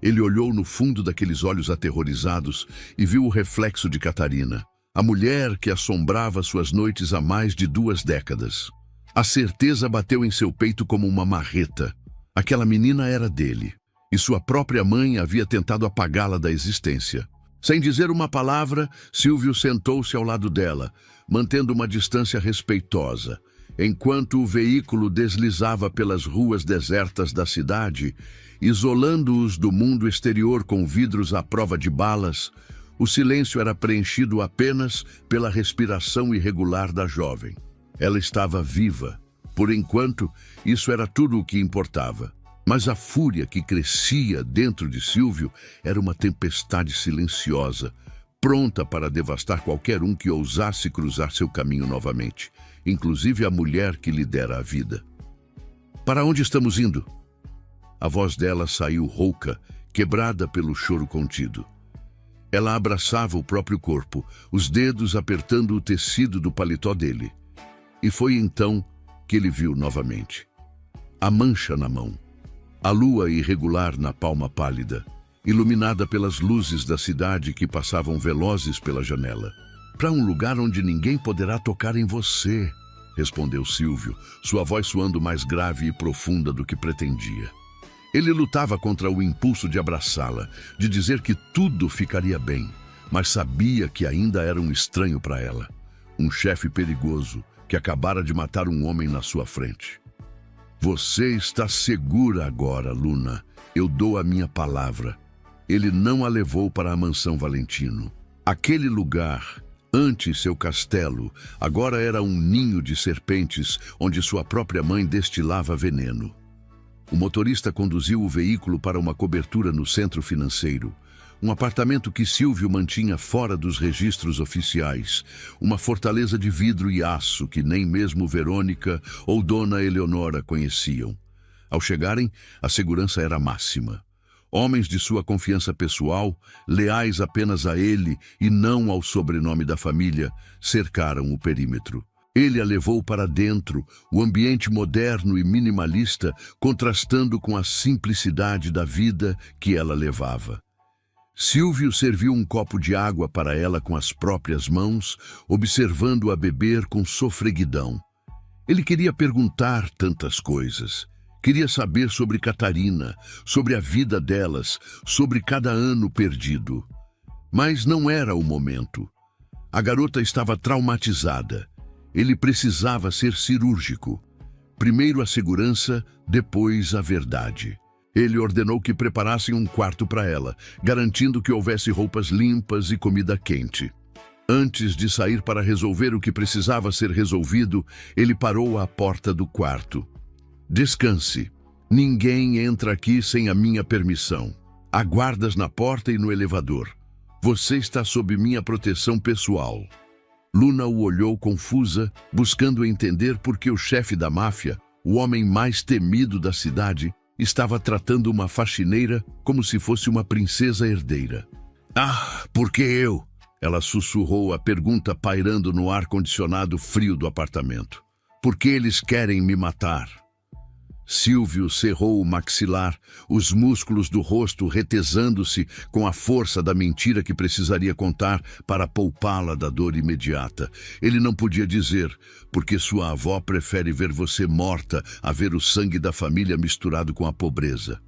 Ele olhou no fundo daqueles olhos aterrorizados e viu o reflexo de Catarina, a mulher que assombrava suas noites há mais de 2 décadas. A certeza bateu em seu peito como uma marreta. Aquela menina era dele, e sua própria mãe havia tentado apagá-la da existência. Sem dizer uma palavra, Silvio sentou-se ao lado dela, mantendo uma distância respeitosa. Enquanto o veículo deslizava pelas ruas desertas da cidade, isolando-os do mundo exterior com vidros à prova de balas, o silêncio era preenchido apenas pela respiração irregular da jovem. Ela estava viva. Por enquanto, isso era tudo o que importava. Mas a fúria que crescia dentro de Silvio era uma tempestade silenciosa, pronta para devastar qualquer um que ousasse cruzar seu caminho novamente, inclusive a mulher que lhe dera a vida. "Para onde estamos indo?" A voz dela saiu rouca, quebrada pelo choro contido. Ela abraçava o próprio corpo, os dedos apertando o tecido do paletó dele. E foi então que ele viu novamente a mancha na mão, a lua irregular na palma pálida, iluminada pelas luzes da cidade que passavam velozes pela janela. "Para um lugar onde ninguém poderá tocar em você", respondeu Silvio, sua voz soando mais grave e profunda do que pretendia. Ele lutava contra o impulso de abraçá-la, de dizer que tudo ficaria bem, mas sabia que ainda era um estranho para ela, um chefe perigoso que acabara de matar um homem na sua frente. "Você está segura agora, Luna. Eu dou a minha palavra." Ele não a levou para a mansão Valentino. Aquele lugar, antes seu castelo, agora era um ninho de serpentes onde sua própria mãe destilava veneno. O motorista conduziu o veículo para uma cobertura no centro financeiro, um apartamento que Silvio mantinha fora dos registros oficiais, uma fortaleza de vidro e aço que nem mesmo Verônica ou Dona Eleonora conheciam. Ao chegarem, a segurança era máxima. Homens de sua confiança pessoal, leais apenas a ele e não ao sobrenome da família, cercaram o perímetro. Ele a levou para dentro, o ambiente moderno e minimalista contrastando com a simplicidade da vida que ela levava. Silvio serviu um copo de água para ela com as próprias mãos, observando-a beber com sofreguidão. Ele queria perguntar tantas coisas. Queria saber sobre Catarina, sobre a vida delas, sobre cada ano perdido. Mas não era o momento. A garota estava traumatizada. Ele precisava ser cirúrgico. Primeiro a segurança, depois a verdade. Ele ordenou que preparassem um quarto para ela, garantindo que houvesse roupas limpas e comida quente. Antes de sair para resolver o que precisava ser resolvido, ele parou à porta do quarto. "Descanse. Ninguém entra aqui sem a minha permissão. Há guardas na porta e no elevador. Você está sob minha proteção pessoal." Luna o olhou confusa, buscando entender por que o chefe da máfia, o homem mais temido da cidade, estava tratando uma faxineira como se fosse uma princesa herdeira. "Ah, por que eu?" Ela sussurrou a pergunta pairando no ar-condicionado frio do apartamento. "Por que eles querem me matar?" Silvio cerrou o maxilar, os músculos do rosto retesando-se com a força da mentira que precisaria contar para poupá-la da dor imediata. Ele não podia dizer, porque sua avó prefere ver você morta a ver o sangue da família misturado com a pobreza.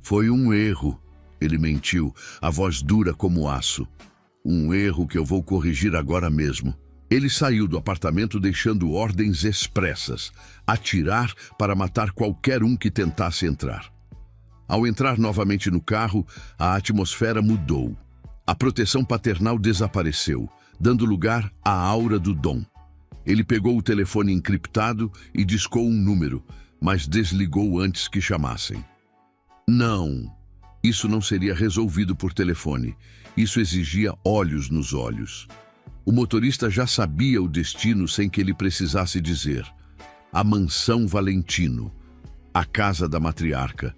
"Foi um erro", ele mentiu, a voz dura como aço. "Um erro que eu vou corrigir agora mesmo." Ele saiu do apartamento deixando ordens expressas: atirar para matar qualquer um que tentasse entrar. Ao entrar novamente no carro, a atmosfera mudou. A proteção paternal desapareceu, dando lugar à aura do dom. Ele pegou o telefone encriptado e discou um número, mas desligou antes que chamassem. Não, isso não seria resolvido por telefone. Isso exigia olhos nos olhos. O motorista já sabia o destino sem que ele precisasse dizer. A mansão Valentino, a casa da matriarca,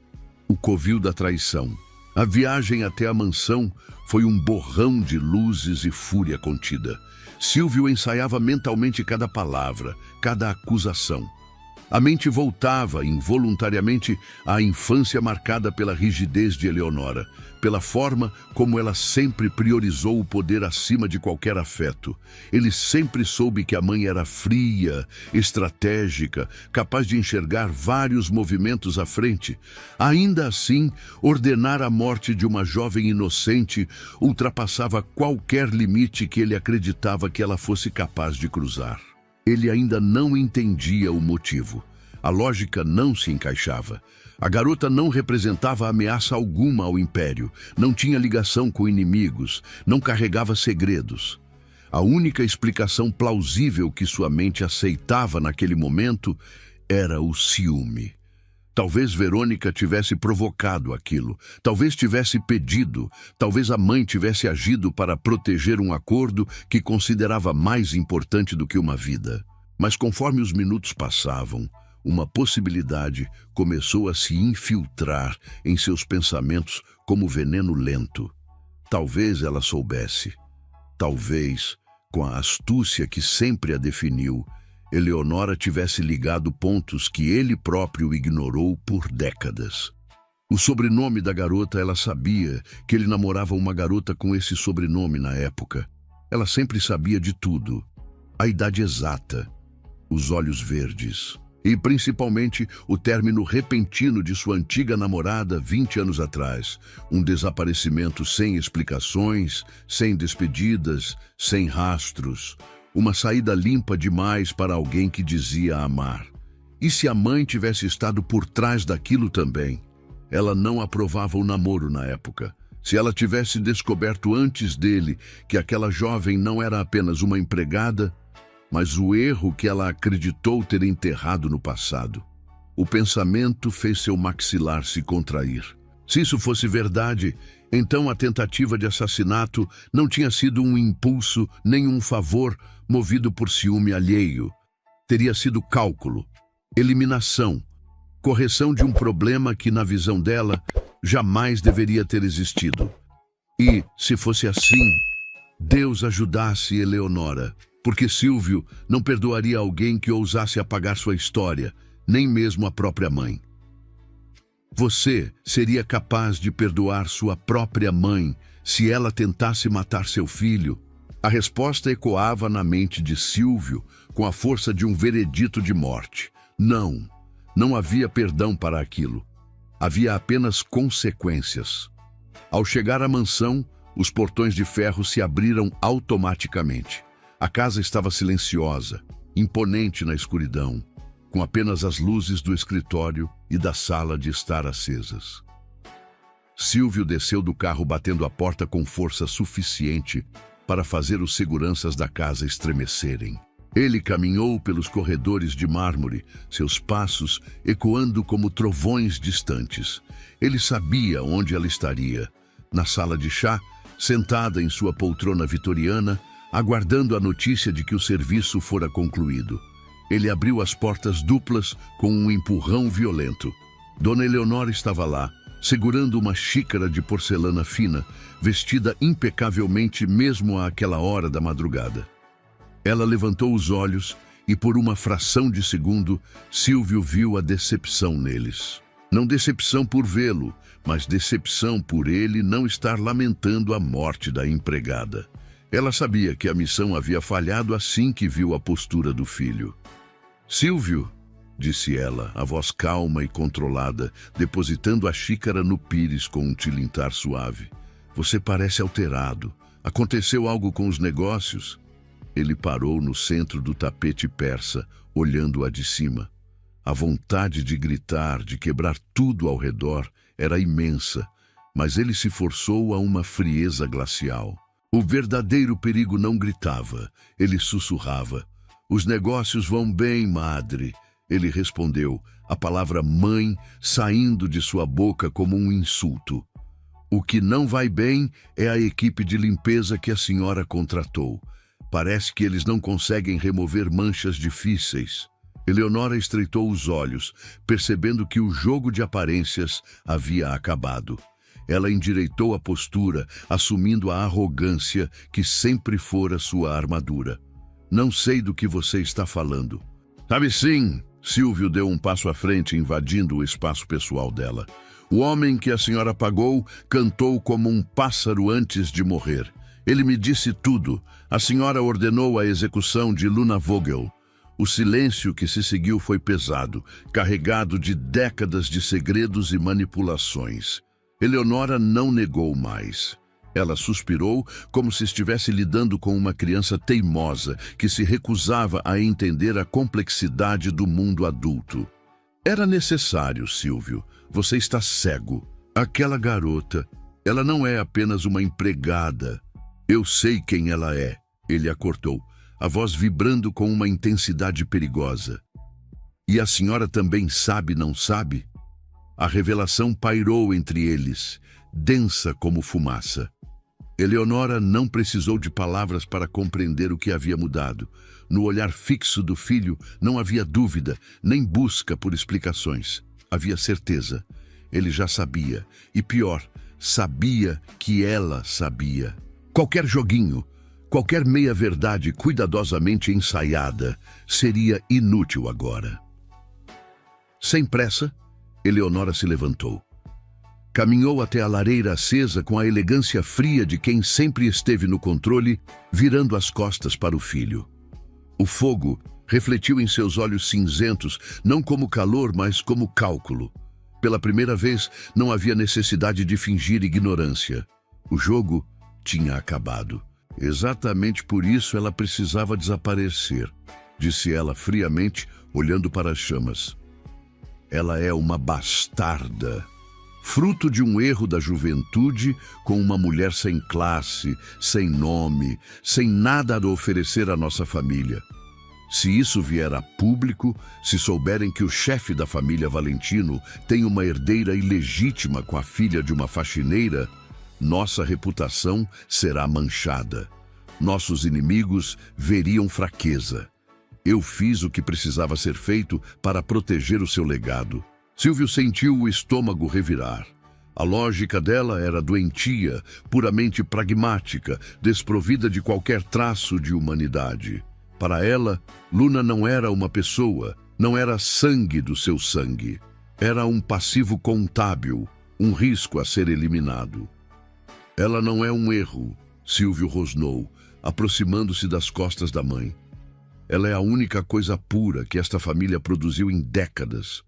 o covil da traição. A viagem até a mansão foi um borrão de luzes e fúria contida. Silvio ensaiava mentalmente cada palavra, cada acusação. A mente voltava involuntariamente à infância marcada pela rigidez de Eleonora, pela forma como ela sempre priorizou o poder acima de qualquer afeto. Ele sempre soube que a mãe era fria, estratégica, capaz de enxergar vários movimentos à frente. Ainda assim, ordenar a morte de uma jovem inocente ultrapassava qualquer limite que ele acreditava que ela fosse capaz de cruzar. Ele ainda não entendia o motivo. A lógica não se encaixava. A garota não representava ameaça alguma ao Império, não tinha ligação com inimigos, não carregava segredos. A única explicação plausível que sua mente aceitava naquele momento era o ciúme. Talvez Verônica tivesse provocado aquilo, talvez tivesse pedido, talvez a mãe tivesse agido para proteger um acordo que considerava mais importante do que uma vida. Mas conforme os minutos passavam, uma possibilidade começou a se infiltrar em seus pensamentos como veneno lento. Talvez ela soubesse. Talvez, com a astúcia que sempre a definiu, Eleonora tivesse ligado pontos que ele próprio ignorou por décadas. O sobrenome da garota, ela sabia que ele namorava uma garota com esse sobrenome na época. Ela sempre sabia de tudo. A idade exata, os olhos verdes e, principalmente, o término repentino de sua antiga namorada 20 anos atrás. Um desaparecimento sem explicações, sem despedidas, sem rastros. Uma saída limpa demais para alguém que dizia amar. E se a mãe tivesse estado por trás daquilo também? Ela não aprovava o namoro na época. Se ela tivesse descoberto antes dele que aquela jovem não era apenas uma empregada, mas o erro que ela acreditou ter enterrado no passado. O pensamento fez seu maxilar se contrair. Se isso fosse verdade, então a tentativa de assassinato não tinha sido um impulso nem um favor movido por ciúme alheio. Teria sido cálculo, eliminação, correção de um problema que, na visão dela, jamais deveria ter existido. E, se fosse assim, Deus ajudasse Eleonora, porque Silvio não perdoaria alguém que ousasse apagar sua história, nem mesmo a própria mãe. Você seria capaz de perdoar sua própria mãe se ela tentasse matar seu filho? A resposta ecoava na mente de Silvio com a força de um veredito de morte. Não, não havia perdão para aquilo. Havia apenas consequências. Ao chegar à mansão, os portões de ferro se abriram automaticamente. A casa estava silenciosa, imponente na escuridão, com apenas as luzes do escritório e da sala de estar acesas. Silvio desceu do carro batendo a porta com força suficiente para fazer os seguranças da casa estremecerem. Ele caminhou pelos corredores de mármore, seus passos ecoando como trovões distantes. Ele sabia onde ela estaria, na sala de chá, sentada em sua poltrona vitoriana, aguardando a notícia de que o serviço fora concluído. Ele abriu as portas duplas com um empurrão violento. Dona Eleonora estava lá, segurando uma xícara de porcelana fina, vestida impecavelmente mesmo àquela hora da madrugada. Ela levantou os olhos e, por uma fração de segundo, Silvio viu a decepção neles. Não decepção por vê-lo, mas decepção por ele não estar lamentando a morte da empregada. Ela sabia que a missão havia falhado assim que viu a postura do filho. "Silvio", disse ela, a voz calma e controlada, depositando a xícara no pires com um tilintar suave. "Você parece alterado. Aconteceu algo com os negócios?" Ele parou no centro do tapete persa, olhando-a de cima. A vontade de gritar, de quebrar tudo ao redor, era imensa, mas ele se forçou a uma frieza glacial. O verdadeiro perigo não gritava, ele sussurrava. "Os negócios vão bem, madre", ele respondeu, a palavra mãe saindo de sua boca como um insulto. "O que não vai bem é a equipe de limpeza que a senhora contratou. Parece que eles não conseguem remover manchas difíceis." Eleonora estreitou os olhos, percebendo que o jogo de aparências havia acabado. Ela endireitou a postura, assumindo a arrogância que sempre fora sua armadura. "Não sei do que você está falando." "Sabe sim, Silvio deu um passo à frente, invadindo o espaço pessoal dela. O homem que a senhora pagou cantou como um pássaro antes de morrer. Ele me disse tudo. A senhora ordenou a execução de Luna Vogel. O silêncio que se seguiu foi pesado, carregado de décadas de segredos e manipulações. Eleonora não negou mais. Ela suspirou como se estivesse lidando com uma criança teimosa que se recusava a entender a complexidade do mundo adulto. Era necessário, Silvio. Você está cego. Aquela garota, ela não é apenas uma empregada. Eu sei quem ela é. Ele a cortou, a voz vibrando com uma intensidade perigosa. E a senhora também sabe, não sabe? A revelação pairou entre eles, densa como fumaça. Eleonora não precisou de palavras para compreender o que havia mudado. No olhar fixo do filho não havia dúvida, nem busca por explicações. Havia certeza. Ele já sabia. E pior, sabia que ela sabia. Qualquer joguinho, qualquer meia-verdade cuidadosamente ensaiada seria inútil agora. Sem pressa, Eleonora se levantou. Caminhou até a lareira acesa com a elegância fria de quem sempre esteve no controle, virando as costas para o filho. O fogo refletiu em seus olhos cinzentos, não como calor, mas como cálculo. Pela primeira vez, não havia necessidade de fingir ignorância. O jogo tinha acabado. Exatamente por isso ela precisava desaparecer, disse ela friamente, olhando para as chamas. Ela é uma bastarda. Fruto de um erro da juventude com uma mulher sem classe, sem nome, sem nada a oferecer à nossa família. Se isso vier a público, se souberem que o chefe da família Valentino tem uma herdeira ilegítima com a filha de uma faxineira, nossa reputação será manchada. Nossos inimigos veriam fraqueza. Eu fiz o que precisava ser feito para proteger o seu legado. Silvio sentiu o estômago revirar. A lógica dela era doentia, puramente pragmática, desprovida de qualquer traço de humanidade. Para ela, Luna não era uma pessoa, não era sangue do seu sangue. Era um passivo contábil, um risco a ser eliminado. Ela não é um erro, Silvio rosnou, aproximando-se das costas da mãe. Ela é a única coisa pura que esta família produziu em décadas.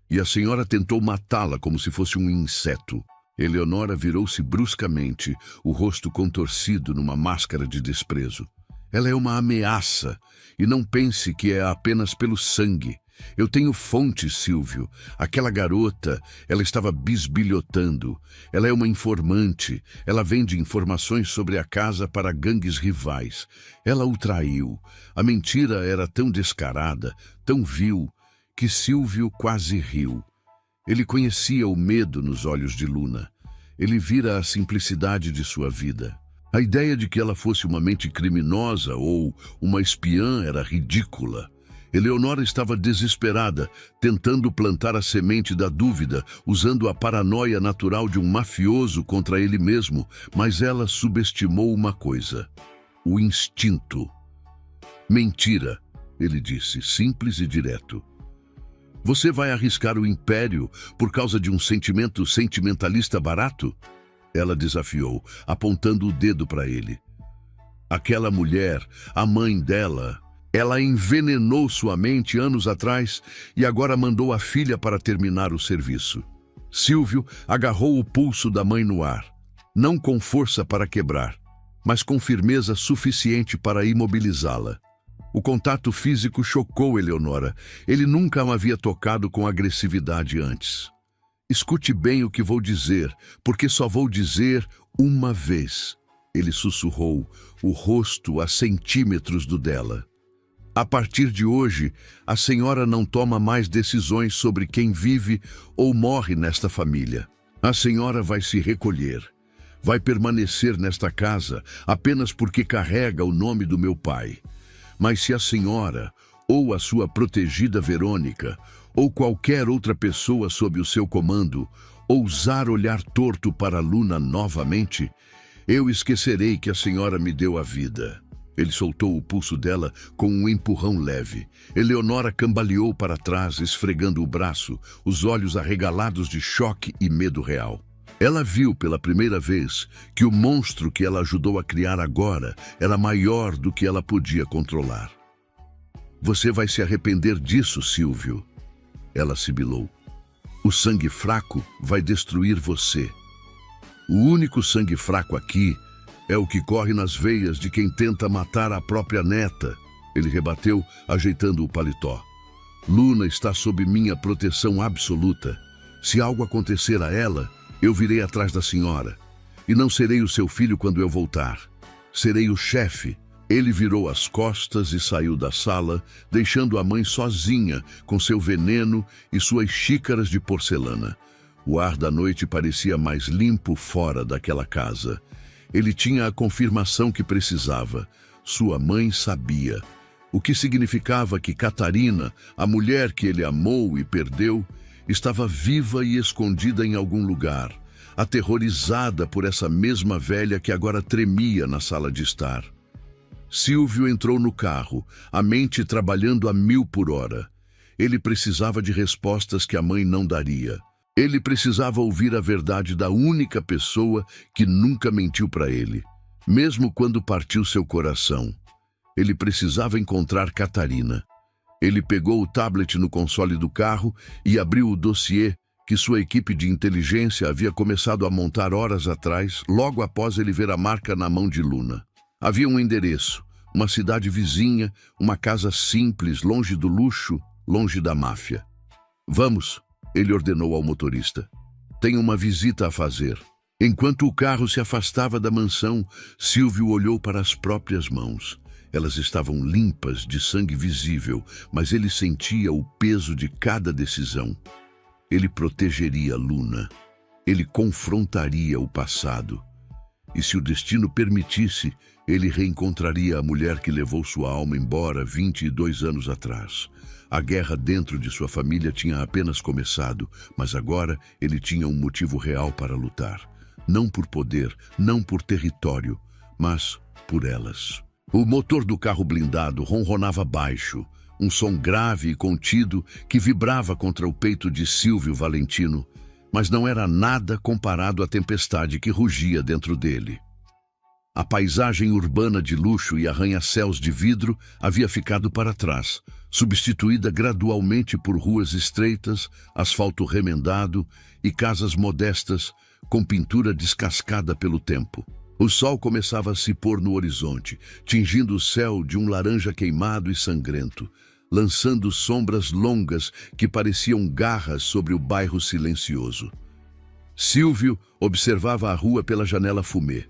E a senhora tentou matá-la como se fosse um inseto. Eleonora virou-se bruscamente, o rosto contorcido numa máscara de desprezo. Ela é uma ameaça, e não pense que é apenas pelo sangue. Eu tenho fontes, Silvio. Aquela garota, ela estava bisbilhotando. Ela é uma informante. Ela vende informações sobre a casa para gangues rivais. Ela o traiu. A mentira era tão descarada, tão vil, que Silvio quase riu. Ele conhecia o medo nos olhos de Luna. Ele vira a simplicidade de sua vida. A ideia de que ela fosse uma mente criminosa ou uma espiã era ridícula. Eleonora estava desesperada, tentando plantar a semente da dúvida, usando a paranoia natural de um mafioso contra ele mesmo, mas ela subestimou uma coisa: o instinto. Mentira, ele disse, simples e direto. Você vai arriscar o império por causa de um sentimento sentimentalista barato? Ela desafiou, apontando o dedo para ele. Aquela mulher, a mãe dela, ela envenenou sua mente anos atrás e agora mandou a filha para terminar o serviço. Silvio agarrou o pulso da mãe no ar, não com força para quebrar, mas com firmeza suficiente para imobilizá-la. O contato físico chocou Eleonora. Ele nunca a havia tocado com agressividade antes. Escute bem o que vou dizer, porque só vou dizer uma vez. Ele sussurrou, o rosto a centímetros do dela. A partir de hoje, a senhora não toma mais decisões sobre quem vive ou morre nesta família. A senhora vai se recolher. Vai permanecer nesta casa apenas porque carrega o nome do meu pai. Mas se a senhora, ou a sua protegida Verônica, ou qualquer outra pessoa sob o seu comando, ousar olhar torto para Luna novamente, eu esquecerei que a senhora me deu a vida. Ele soltou o pulso dela com um empurrão leve. Eleonora cambaleou para trás, esfregando o braço, os olhos arregalados de choque e medo real. Ela viu pela primeira vez que o monstro que ela ajudou a criar agora era maior do que ela podia controlar. Você vai se arrepender disso, Silvio. Ela sibilou. O sangue fraco vai destruir você. O único sangue fraco aqui é o que corre nas veias de quem tenta matar a própria neta. Ele rebateu, ajeitando o paletó. Luna está sob minha proteção absoluta. Se algo acontecer a ela, eu virei atrás da senhora. E não serei o seu filho quando eu voltar. Serei o chefe. Ele virou as costas e saiu da sala, deixando a mãe sozinha, com seu veneno e suas xícaras de porcelana. O ar da noite parecia mais limpo fora daquela casa. Ele tinha a confirmação que precisava. Sua mãe sabia. O que significava que Catarina, a mulher que ele amou e perdeu, estava viva e escondida em algum lugar, aterrorizada por essa mesma velha que agora tremia na sala de estar. Silvio entrou no carro, a mente trabalhando a 1000 por hora. Ele precisava de respostas que a mãe não daria. Ele precisava ouvir a verdade da única pessoa que nunca mentiu para ele, mesmo quando partiu seu coração. Ele precisava encontrar Catarina. Ele pegou o tablet no console do carro e abriu o dossiê que sua equipe de inteligência havia começado a montar horas atrás, logo após ele ver a marca na mão de Luna. Havia um endereço, uma cidade vizinha, uma casa simples, longe do luxo, longe da máfia. Vamos, ele ordenou ao motorista. Tenho uma visita a fazer. Enquanto o carro se afastava da mansão, Silvio olhou para as próprias mãos. Elas estavam limpas de sangue visível, mas ele sentia o peso de cada decisão. Ele protegeria Luna. Ele confrontaria o passado. E se o destino permitisse, ele reencontraria a mulher que levou sua alma embora 22 anos atrás. A guerra dentro de sua família tinha apenas começado, mas agora ele tinha um motivo real para lutar. Não por poder, não por território, mas por elas. O motor do carro blindado ronronava baixo, um som grave e contido que vibrava contra o peito de Silvio Valentino, mas não era nada comparado à tempestade que rugia dentro dele. A paisagem urbana de luxo e arranha-céus de vidro havia ficado para trás, substituída gradualmente por ruas estreitas, asfalto remendado e casas modestas com pintura descascada pelo tempo. O sol começava a se pôr no horizonte, tingindo o céu de um laranja queimado e sangrento, lançando sombras longas que pareciam garras sobre o bairro silencioso. Silvio observava a rua pela janela fumê.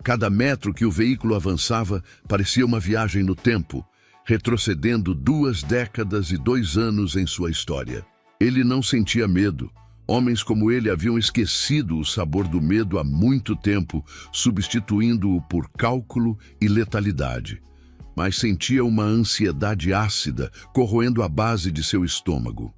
Cada metro que o veículo avançava parecia uma viagem no tempo, retrocedendo 2 décadas e 2 anos em sua história. Ele não sentia medo. Homens como ele haviam esquecido o sabor do medo há muito tempo, substituindo-o por cálculo e letalidade. Mas sentia uma ansiedade ácida corroendo a base de seu estômago.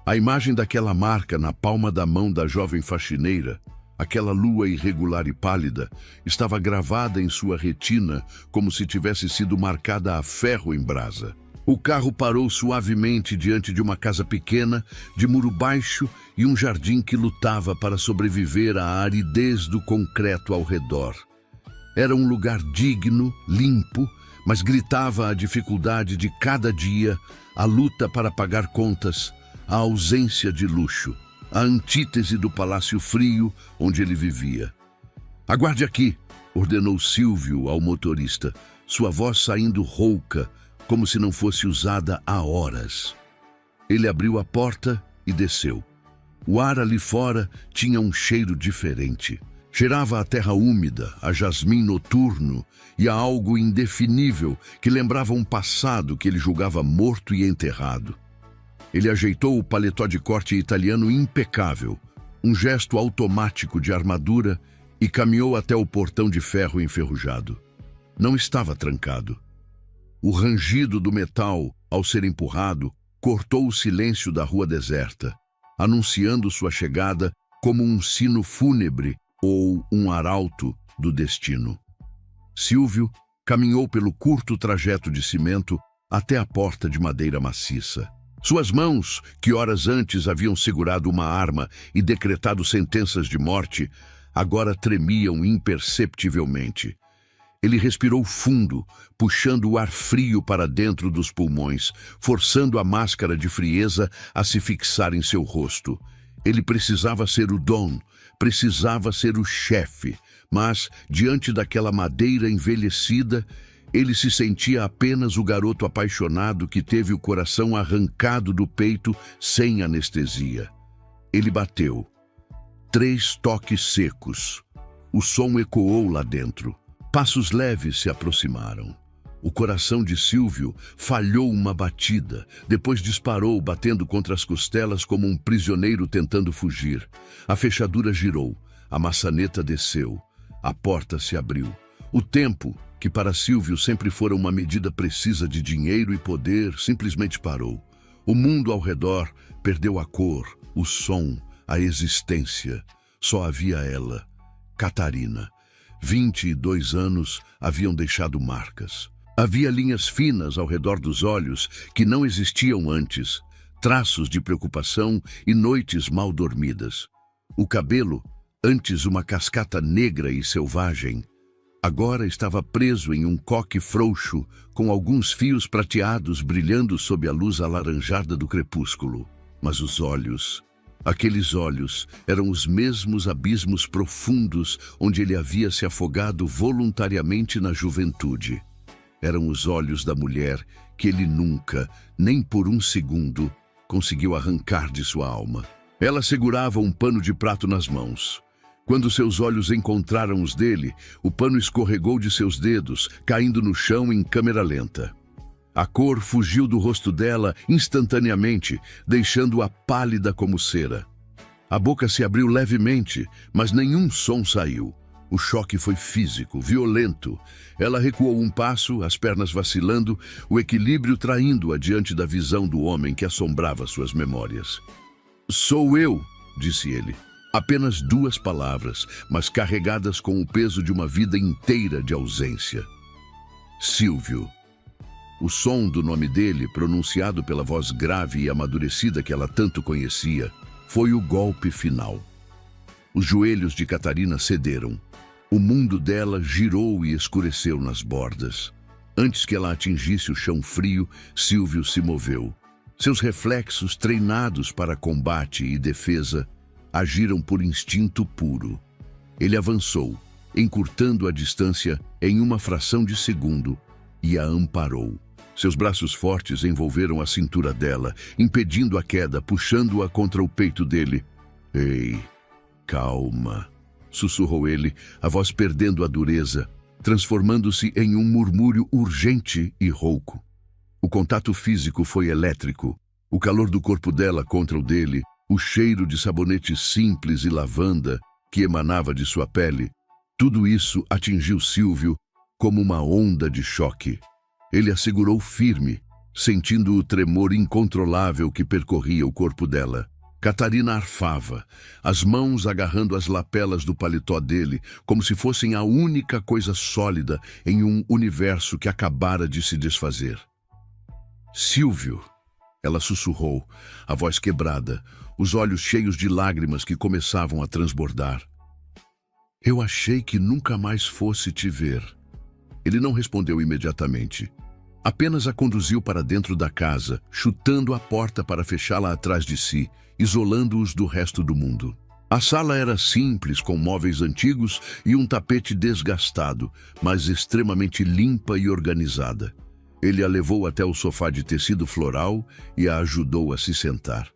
A imagem daquela marca na palma da mão da jovem faxineira, aquela lua irregular e pálida, estava gravada em sua retina como se tivesse sido marcada a ferro em brasa. O carro parou suavemente diante de uma casa pequena, de muro baixo e um jardim que lutava para sobreviver à aridez do concreto ao redor. Era um lugar digno, limpo, mas gritava a dificuldade de cada dia, a luta para pagar contas, a ausência de luxo, a antítese do palácio frio onde ele vivia. "Aguarde aqui", ordenou Silvio ao motorista, sua voz saindo rouca, como se não fosse usada há horas. Ele abriu a porta e desceu. O ar ali fora tinha um cheiro diferente. Cheirava a terra úmida, a jasmim noturno e a algo indefinível que lembrava um passado que ele julgava morto e enterrado. Ele ajeitou o paletó de corte italiano impecável, um gesto automático de armadura, e caminhou até o portão de ferro enferrujado. Não estava trancado. O rangido do metal, ao ser empurrado, cortou o silêncio da rua deserta, anunciando sua chegada como um sino fúnebre ou um arauto do destino. Silvio Caminhou pelo curto trajeto de cimento até a porta de madeira maciça. Suas mãos, que horas antes haviam segurado uma arma e decretado sentenças de morte, agora tremiam imperceptivelmente. Ele respirou fundo, puxando o ar frio para dentro dos pulmões, forçando a máscara de frieza a se fixar em seu rosto. Ele precisava ser o Dom, precisava ser o chefe, mas, diante daquela madeira envelhecida, ele se sentia apenas o garoto apaixonado que teve o coração arrancado do peito sem anestesia. Ele bateu. 3 toques secos. O som ecoou lá dentro. Passos leves se aproximaram. O coração de Silvio falhou uma batida, depois disparou, batendo contra as costelas como um prisioneiro tentando fugir. A fechadura girou, a maçaneta desceu, a porta se abriu. O tempo, que para Silvio sempre fora uma medida precisa de dinheiro e poder, simplesmente parou. O mundo ao redor perdeu a cor, o som, a existência. Só havia ela, Catarina. 22 anos haviam deixado marcas. Havia linhas finas ao redor dos olhos que não existiam antes, traços de preocupação e noites mal dormidas. O cabelo, antes uma cascata negra e selvagem, agora estava preso em um coque frouxo, com alguns fios prateados brilhando sob a luz alaranjada do crepúsculo. Mas os olhos... Aqueles olhos eram os mesmos abismos profundos onde ele havia se afogado voluntariamente na juventude. Eram os olhos da mulher que ele nunca, nem por um segundo, conseguiu arrancar de sua alma. Ela segurava um pano de prato nas mãos. Quando seus olhos encontraram os dele, o pano escorregou de seus dedos, caindo no chão em câmera lenta. A cor fugiu do rosto dela instantaneamente, deixando-a pálida como cera. A boca se abriu levemente, mas nenhum som saiu. O choque foi físico, violento. Ela recuou um passo, as pernas vacilando, o equilíbrio traindo-a diante da visão do homem que assombrava suas memórias. "Sou eu", disse ele. Apenas 2 palavras, mas carregadas com o peso de uma vida inteira de ausência. Silvio. O som do nome dele, pronunciado pela voz grave e amadurecida que ela tanto conhecia, foi o golpe final. Os joelhos de Catarina cederam. O mundo dela girou e escureceu nas bordas. Antes que ela atingisse o chão frio, Silvio se moveu. Seus reflexos, treinados para combate e defesa, agiram por instinto puro. Ele avançou, encurtando a distância em uma fração de segundo, e a amparou. Seus braços fortes envolveram a cintura dela, impedindo a queda, puxando-a contra o peito dele. "Ei, calma", sussurrou ele, a voz perdendo a dureza, transformando-se em um murmúrio urgente e rouco. O contato físico foi elétrico. O calor do corpo dela contra o dele, o cheiro de sabonete simples e lavanda que emanava de sua pele, tudo isso atingiu Silvio como uma onda de choque. Ele a segurou firme, sentindo o tremor incontrolável que percorria o corpo dela. Catarina arfava, as mãos agarrando as lapelas do paletó dele, como se fossem a única coisa sólida em um universo que acabara de se desfazer. "Silvio", ela sussurrou, a voz quebrada, os olhos cheios de lágrimas que começavam a transbordar. "Eu achei que nunca mais fosse te ver." Ele não respondeu imediatamente. Apenas a conduziu para dentro da casa, chutando a porta para fechá-la atrás de si, isolando-os do resto do mundo. A sala era simples, com móveis antigos e um tapete desgastado, mas extremamente limpa e organizada. Ele a levou até o sofá de tecido floral e a ajudou a se sentar.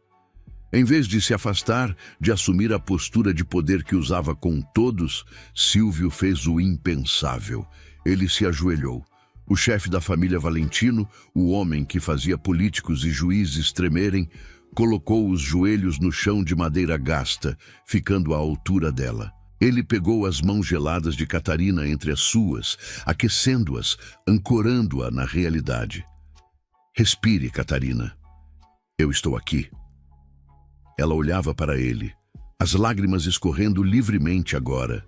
Em vez de se afastar, de assumir a postura de poder que usava com todos, Silvio fez o impensável. Ele se ajoelhou. O chefe da família Valentino, o homem que fazia políticos e juízes tremerem, colocou os joelhos no chão de madeira gasta, ficando à altura dela. Ele pegou as mãos geladas de Catarina entre as suas, aquecendo-as, ancorando-a na realidade. "Respire, Catarina. Eu estou aqui." Ela olhava para ele, as lágrimas escorrendo livremente agora,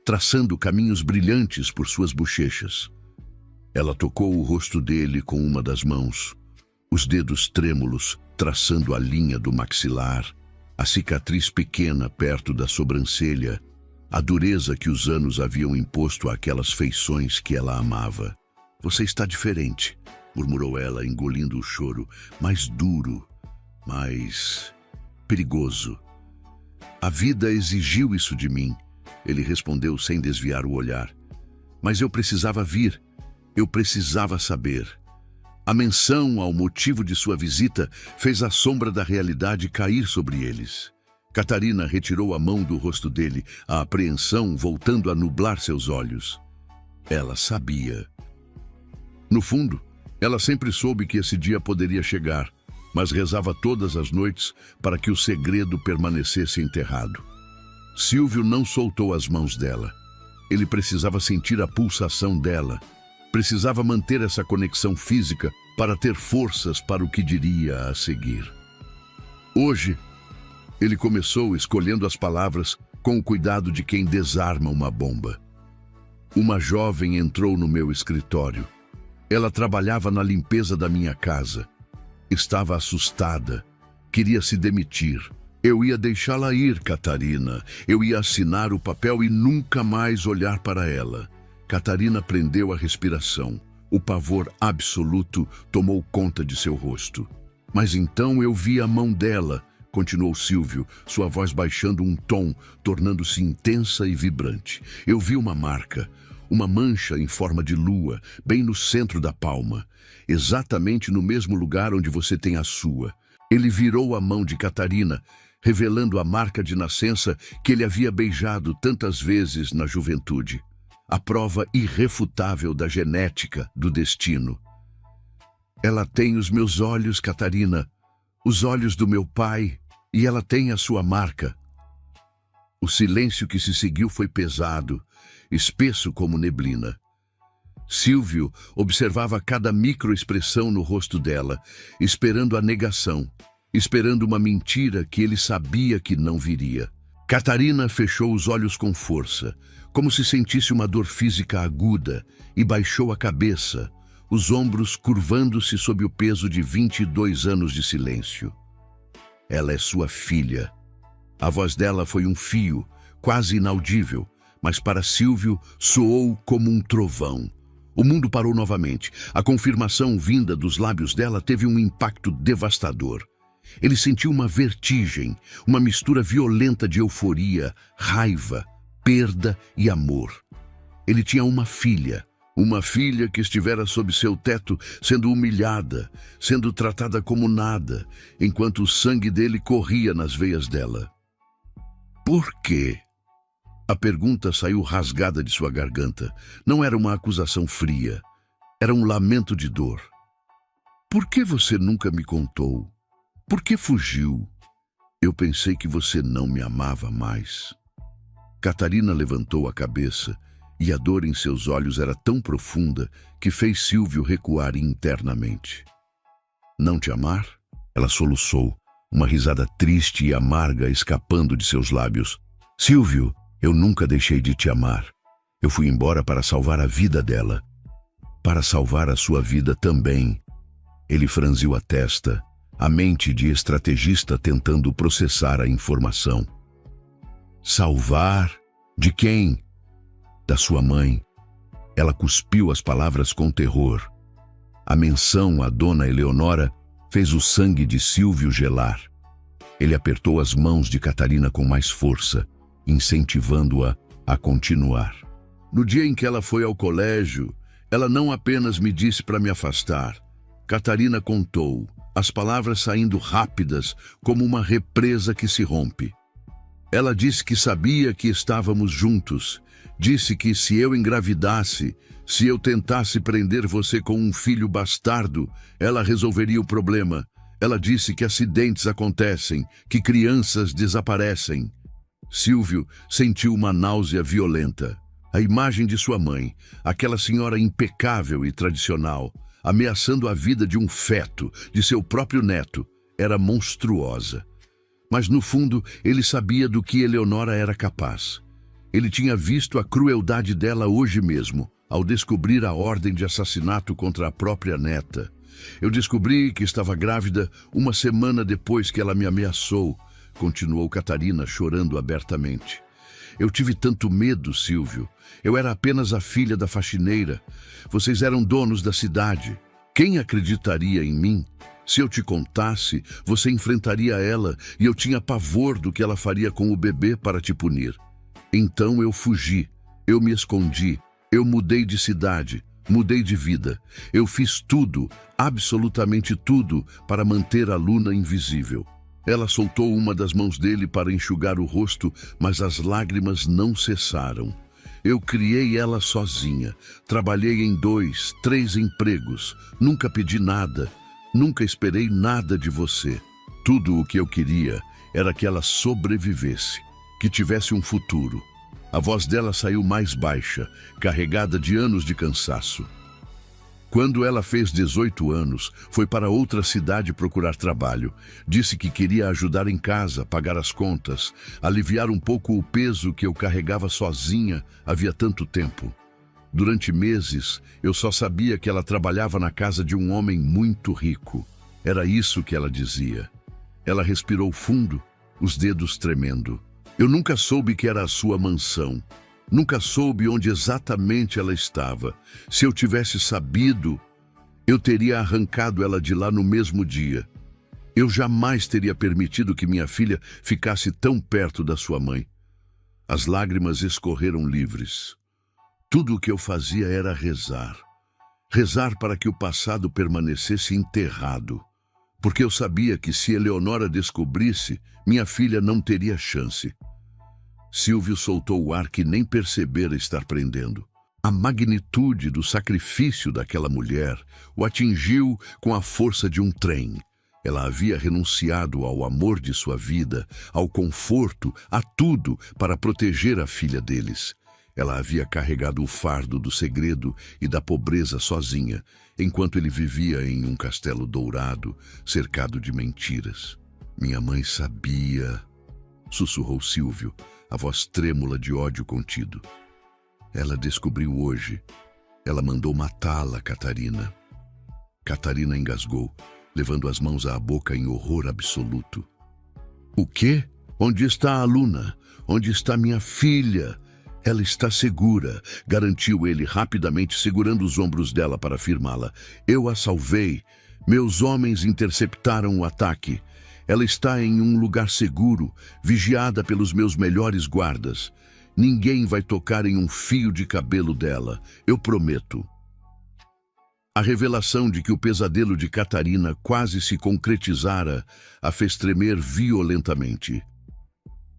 traçando caminhos brilhantes por suas bochechas. Ela tocou o rosto dele com uma das mãos, os dedos trêmulos traçando a linha do maxilar, a cicatriz pequena perto da sobrancelha, a dureza que os anos haviam imposto àquelas feições que ela amava. Você está diferente, murmurou ela, engolindo o choro, mais duro, mais perigoso. A vida exigiu isso de mim, ele respondeu sem desviar o olhar. Mas eu precisava vir, eu precisava saber. A menção ao motivo de sua visita fez a sombra da realidade cair sobre eles. Catarina retirou a mão do rosto dele, a apreensão voltando a nublar seus olhos. Ela sabia. No fundo, ela sempre soube que esse dia poderia chegar, mas rezava todas as noites para que o segredo permanecesse enterrado. Silvio não soltou as mãos dela. Ele precisava sentir a pulsação dela. Precisava manter essa conexão física para ter forças para o que diria a seguir. Hoje, ele começou escolhendo as palavras com o cuidado de quem desarma uma bomba. Uma jovem entrou no meu escritório. Ela trabalhava na limpeza da minha casa. Estava assustada. Queria se demitir. Eu ia deixá-la ir, Catarina. Eu ia assinar o papel e nunca mais olhar para ela. Catarina prendeu a respiração. O pavor absoluto tomou conta de seu rosto. Mas então eu vi a mão dela, continuou Silvio, sua voz baixando um tom, tornando-se intensa e vibrante. Eu vi uma marca, uma mancha em forma de lua, bem no centro da palma, exatamente no mesmo lugar onde você tem a sua. Ele virou a mão de Catarina, revelando a marca de nascença que ele havia beijado tantas vezes na juventude. A prova irrefutável da genética do destino. Ela tem os meus olhos, Catarina, os olhos do meu pai, e ela tem a sua marca. O silêncio que se seguiu foi pesado, espesso como neblina. Silvio observava cada microexpressão no rosto dela, esperando a negação, esperando uma mentira que ele sabia que não viria. Catarina fechou os olhos com força, como se sentisse uma dor física aguda, e baixou a cabeça, os ombros curvando-se sob o peso de 22 anos de silêncio. Ela é sua filha. A voz dela foi um fio, quase inaudível, mas para Silvio soou como um trovão. O mundo parou novamente. A confirmação vinda dos lábios dela teve um impacto devastador. Ele sentiu uma vertigem, uma mistura violenta de euforia, raiva, perda e amor. Ele tinha uma filha que estivera sob seu teto, sendo humilhada, sendo tratada como nada, enquanto o sangue dele corria nas veias dela. Por quê? A pergunta saiu rasgada de sua garganta. Não era uma acusação fria, era um lamento de dor. Por que você nunca me contou? Por que fugiu? Eu pensei que você não me amava mais. Catarina levantou a cabeça e a dor em seus olhos era tão profunda que fez Silvio recuar internamente. Não te amar? Ela soluçou, uma risada triste e amarga escapando de seus lábios. Silvio, eu nunca deixei de te amar. Eu fui embora para salvar a vida dela. Para salvar a sua vida também. Ele franziu a testa, a mente de estrategista tentando processar a informação. Salvar? De quem? Da sua mãe. Ela cuspiu as palavras com terror. A menção à dona Eleonora fez o sangue de Silvio gelar. Ele apertou as mãos de Catarina com mais força, incentivando-a a continuar. No dia em que ela foi ao colégio, ela não apenas me disse para me afastar. Catarina contou, as palavras saindo rápidas como uma represa que se rompe. Ela disse que sabia que estávamos juntos. Disse que se eu engravidasse, se eu tentasse prender você com um filho bastardo, ela resolveria o problema. Ela disse que acidentes acontecem, que crianças desaparecem. Silvio sentiu uma náusea violenta. A imagem de sua mãe, aquela senhora impecável e tradicional, ameaçando a vida de um feto, de seu próprio neto, era monstruosa. Mas no fundo, ele sabia do que Eleonora era capaz. Ele tinha visto a crueldade dela hoje mesmo, ao descobrir a ordem de assassinato contra a própria neta. Eu descobri que estava grávida uma semana depois que ela me ameaçou, continuou Catarina, chorando abertamente. Eu tive tanto medo, Silvio. Eu era apenas a filha da faxineira. Vocês eram donos da cidade. Quem acreditaria em mim? Se eu te contasse, você enfrentaria ela e eu tinha pavor do que ela faria com o bebê para te punir. Então eu fugi, eu me escondi, eu mudei de cidade, mudei de vida. Eu fiz tudo, absolutamente tudo, para manter a Luna invisível. Ela soltou uma das mãos dele para enxugar o rosto, mas as lágrimas não cessaram. Eu criei ela sozinha, trabalhei em 2, 3 empregos, nunca pedi nada, nunca esperei nada de você. Tudo o que eu queria era que ela sobrevivesse, que tivesse um futuro. A voz dela saiu mais baixa, carregada de anos de cansaço. Quando ela fez 18 anos, foi para outra cidade procurar trabalho. Disse que queria ajudar em casa, pagar as contas, aliviar um pouco o peso que eu carregava sozinha havia tanto tempo. Durante meses, eu só sabia que ela trabalhava na casa de um homem muito rico. Era isso que ela dizia. Ela respirou fundo, os dedos tremendo. Eu nunca soube que era a sua mansão. Nunca soube onde exatamente ela estava. Se eu tivesse sabido, eu teria arrancado ela de lá no mesmo dia. Eu jamais teria permitido que minha filha ficasse tão perto da sua mãe. As lágrimas escorreram livres. Tudo o que eu fazia era rezar. Rezar para que o passado permanecesse enterrado. Porque eu sabia que se Eleonora descobrisse, minha filha não teria chance. Silvio soltou o ar que nem percebera estar prendendo. A magnitude do sacrifício daquela mulher o atingiu com a força de um trem. Ela havia renunciado ao amor de sua vida, ao conforto, a tudo para proteger a filha deles. Ela havia carregado o fardo do segredo e da pobreza sozinha, enquanto ele vivia em um castelo dourado, cercado de mentiras. Minha mãe sabia, sussurrou Silvio, a voz trêmula de ódio contido. Ela descobriu hoje. Ela mandou matá-la, Catarina. Catarina engasgou, levando as mãos à boca em horror absoluto. O quê? Onde está a Luna? Onde está minha filha? Ela está segura, garantiu ele rapidamente, segurando os ombros dela para firmá-la. Eu a salvei. Meus homens interceptaram o ataque. Ela está em um lugar seguro, vigiada pelos meus melhores guardas. Ninguém vai tocar em um fio de cabelo dela, eu prometo. A revelação de que o pesadelo de Catarina quase se concretizara a fez tremer violentamente.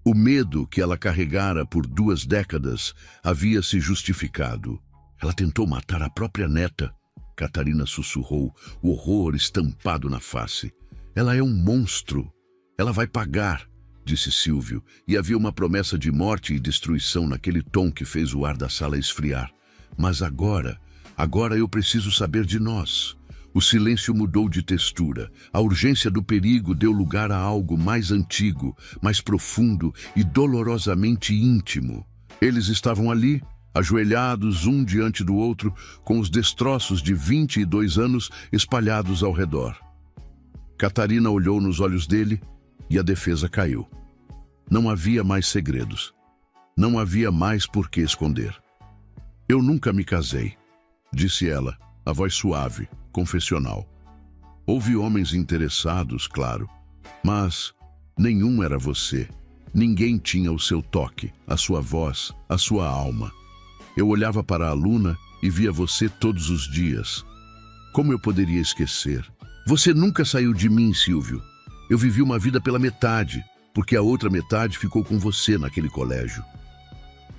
O medo que ela carregara por 2 décadas havia se justificado. Ela tentou matar a própria neta, Catarina sussurrou, o horror estampado na face. Ela é um monstro. Ela vai pagar, disse Silvio, e havia uma promessa de morte e destruição naquele tom que fez o ar da sala esfriar. Mas agora eu preciso saber de nós. O silêncio mudou de textura. A urgência do perigo deu lugar a algo mais antigo, mais profundo e dolorosamente íntimo. Eles estavam ali, ajoelhados um diante do outro, com os destroços de 22 anos espalhados ao redor. Catarina olhou nos olhos dele e a defesa caiu. Não havia mais segredos. Não havia mais por que esconder. Eu nunca me casei, disse ela, a voz suave, confessional. Houve homens interessados, claro, mas nenhum era você. Ninguém tinha o seu toque, a sua voz, a sua alma. Eu olhava para a Luna e via você todos os dias. Como eu poderia esquecer? Você nunca saiu de mim, Silvio. Eu vivi uma vida pela metade, porque a outra metade ficou com você naquele colégio.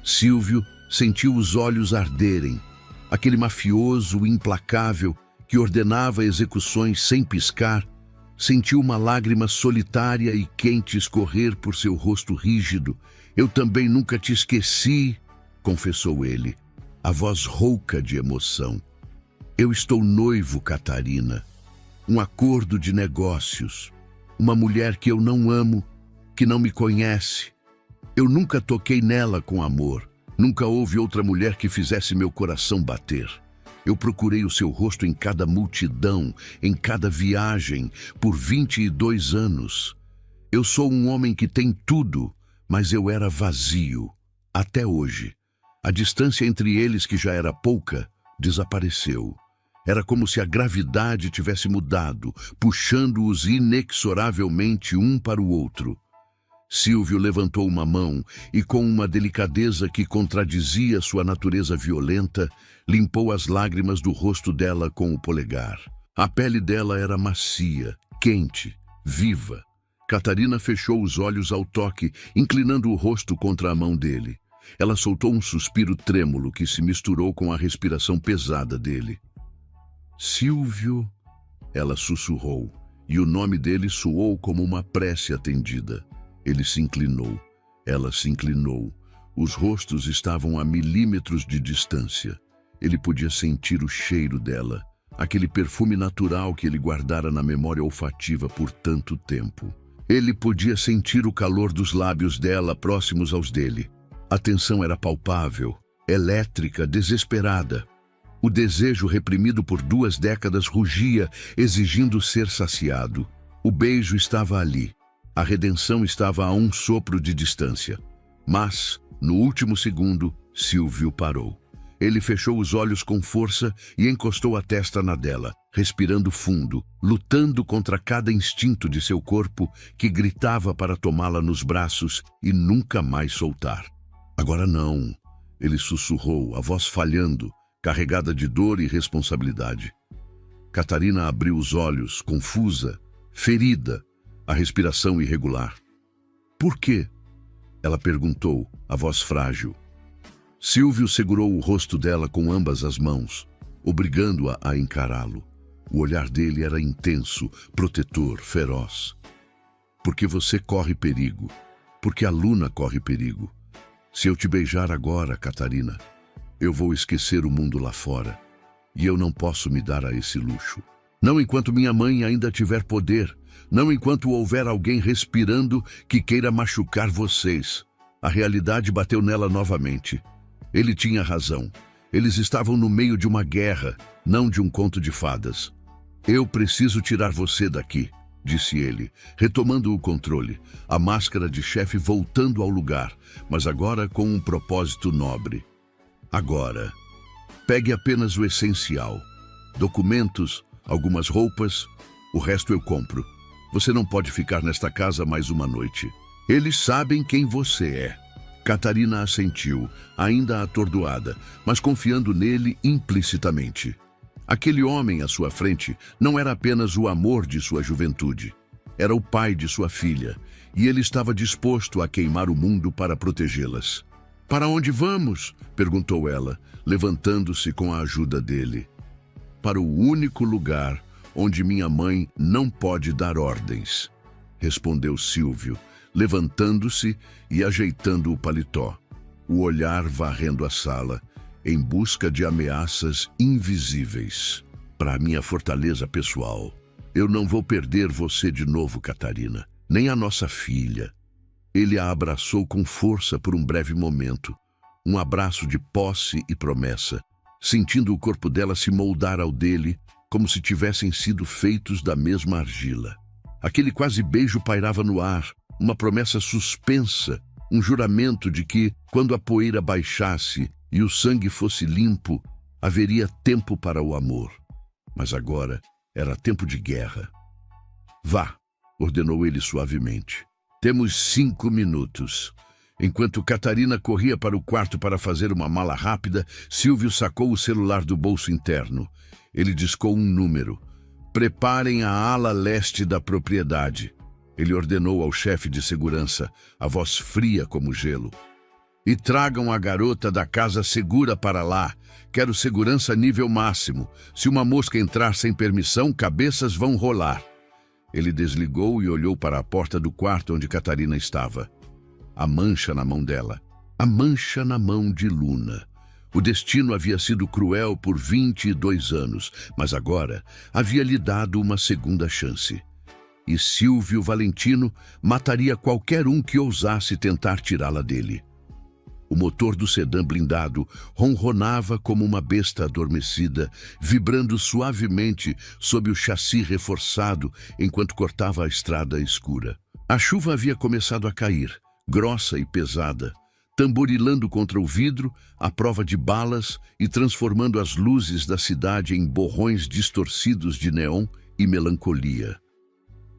Silvio sentiu os olhos arderem. Aquele mafioso implacável que ordenava execuções sem piscar, sentiu uma lágrima solitária e quente escorrer por seu rosto rígido. Eu também nunca te esqueci, confessou ele, a voz rouca de emoção. Eu estou noivo, Catarina. Um acordo de negócios. Uma mulher que eu não amo, que não me conhece. Eu nunca toquei nela com amor. Nunca houve outra mulher que fizesse meu coração bater. Eu procurei o seu rosto em cada multidão, em cada viagem, por 22 anos. Eu sou um homem que tem tudo, mas eu era vazio. Até hoje. A distância entre eles, que já era pouca, desapareceu. Era como se a gravidade tivesse mudado, puxando-os inexoravelmente um para o outro. Silvio levantou uma mão e, com uma delicadeza que contradizia sua natureza violenta, limpou as lágrimas do rosto dela com o polegar. A pele dela era macia, quente, viva. Catarina fechou os olhos ao toque, inclinando o rosto contra a mão dele. Ela soltou um suspiro trêmulo que se misturou com a respiração pesada dele. Silvio, ela sussurrou, e o nome dele soou como uma prece atendida. Ele se inclinou. Ela se inclinou. Os rostos estavam a milímetros de distância. Ele podia sentir o cheiro dela, aquele perfume natural que ele guardara na memória olfativa por tanto tempo. Ele podia sentir o calor dos lábios dela próximos aos dele. A tensão era palpável, elétrica, desesperada. O desejo reprimido por 2 décadas rugia, exigindo ser saciado. O beijo estava ali. A redenção estava a um sopro de distância. Mas, no último segundo, Silvio parou. Ele fechou os olhos com força e encostou a testa na dela, respirando fundo, lutando contra cada instinto de seu corpo que gritava para tomá-la nos braços e nunca mais soltar. Agora não, ele sussurrou, a voz falhando, carregada de dor e responsabilidade. Catarina abriu os olhos, confusa, ferida, a respiração irregular. Por quê? Ela perguntou, a voz frágil. Silvio segurou o rosto dela com ambas as mãos, obrigando-a a encará-lo. O olhar dele era intenso, protetor, feroz. Porque você corre perigo. Porque a Luna corre perigo. Se eu te beijar agora, Catarina, eu vou esquecer o mundo lá fora. E eu não posso me dar a esse luxo. Não enquanto minha mãe ainda tiver poder. Não enquanto houver alguém respirando que queira machucar vocês. A realidade bateu nela novamente. Ele tinha razão. Eles estavam no meio de uma guerra, não de um conto de fadas. Eu preciso tirar você daqui, disse ele, retomando o controle, a máscara de chefe voltando ao lugar, mas agora com um propósito nobre. Agora, pegue apenas o essencial. Documentos, algumas roupas, o resto eu compro. Você não pode ficar nesta casa mais uma noite. Eles sabem quem você é. Catarina assentiu, ainda atordoada, mas confiando nele implicitamente. Aquele homem à sua frente não era apenas o amor de sua juventude. Era o pai de sua filha, e ele estava disposto a queimar o mundo para protegê-las. Para onde vamos? Perguntou ela, levantando-se com a ajuda dele. Para o único lugar onde minha mãe não pode dar ordens, respondeu Silvio, levantando-se e ajeitando o paletó, o olhar varrendo a sala, em busca de ameaças invisíveis. Para a minha fortaleza pessoal, eu não vou perder você de novo, Catarina, nem a nossa filha. Ele a abraçou com força por um breve momento, um abraço de posse e promessa, sentindo o corpo dela se moldar ao dele, como se tivessem sido feitos da mesma argila. Aquele quase beijo pairava no ar, uma promessa suspensa, um juramento de que, quando a poeira baixasse e o sangue fosse limpo, haveria tempo para o amor. Mas agora era tempo de guerra. Vá, ordenou ele suavemente. Temos 5 minutos. Enquanto Catarina corria para o quarto para fazer uma mala rápida, Silvio sacou o celular do bolso interno. Ele discou um número. Preparem a ala leste da propriedade. Ele ordenou ao chefe de segurança, a voz fria como gelo. E tragam a garota da casa segura para lá. Quero segurança nível máximo. Se uma mosca entrar sem permissão, cabeças vão rolar. Ele desligou e olhou para a porta do quarto onde Catarina estava. A mancha na mão dela. A mancha na mão de Luna. O destino havia sido cruel por 22 anos, mas agora havia lhe dado uma segunda chance. E Silvio Valentino mataria qualquer um que ousasse tentar tirá-la dele. O motor do sedã blindado ronronava como uma besta adormecida, vibrando suavemente sob o chassi reforçado enquanto cortava a estrada escura. A chuva havia começado a cair, grossa e pesada, tamborilando contra o vidro à prova de balas e transformando as luzes da cidade em borrões distorcidos de neon e melancolia.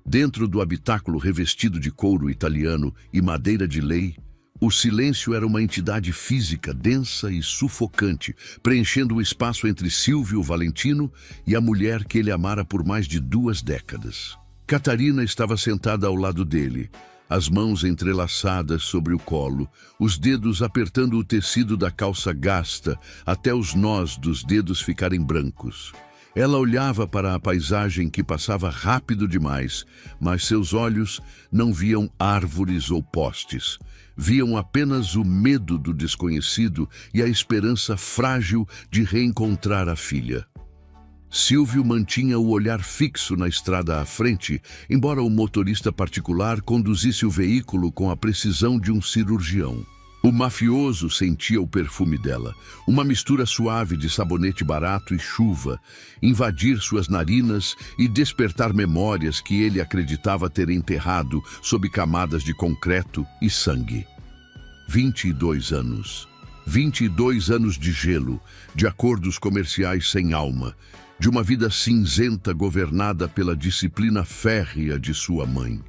Dentro do habitáculo revestido de couro italiano e madeira de lei, o silêncio era uma entidade física densa e sufocante, preenchendo o espaço entre Silvio Valentino e a mulher que ele amara por mais de 2 décadas. Catarina estava sentada ao lado dele, as mãos entrelaçadas sobre o colo, os dedos apertando o tecido da calça gasta até os nós dos dedos ficarem brancos. Ela olhava para a paisagem que passava rápido demais, mas seus olhos não viam árvores ou postes. Viam apenas o medo do desconhecido e a esperança frágil de reencontrar a filha. Silvio mantinha o olhar fixo na estrada à frente, embora o motorista particular conduzisse o veículo com a precisão de um cirurgião. O mafioso sentia o perfume dela, uma mistura suave de sabonete barato e chuva, invadir suas narinas e despertar memórias que ele acreditava ter enterrado sob camadas de concreto e sangue. 22 anos. 22 anos de gelo, de acordos comerciais sem alma, de uma vida cinzenta governada pela disciplina férrea de sua mãe.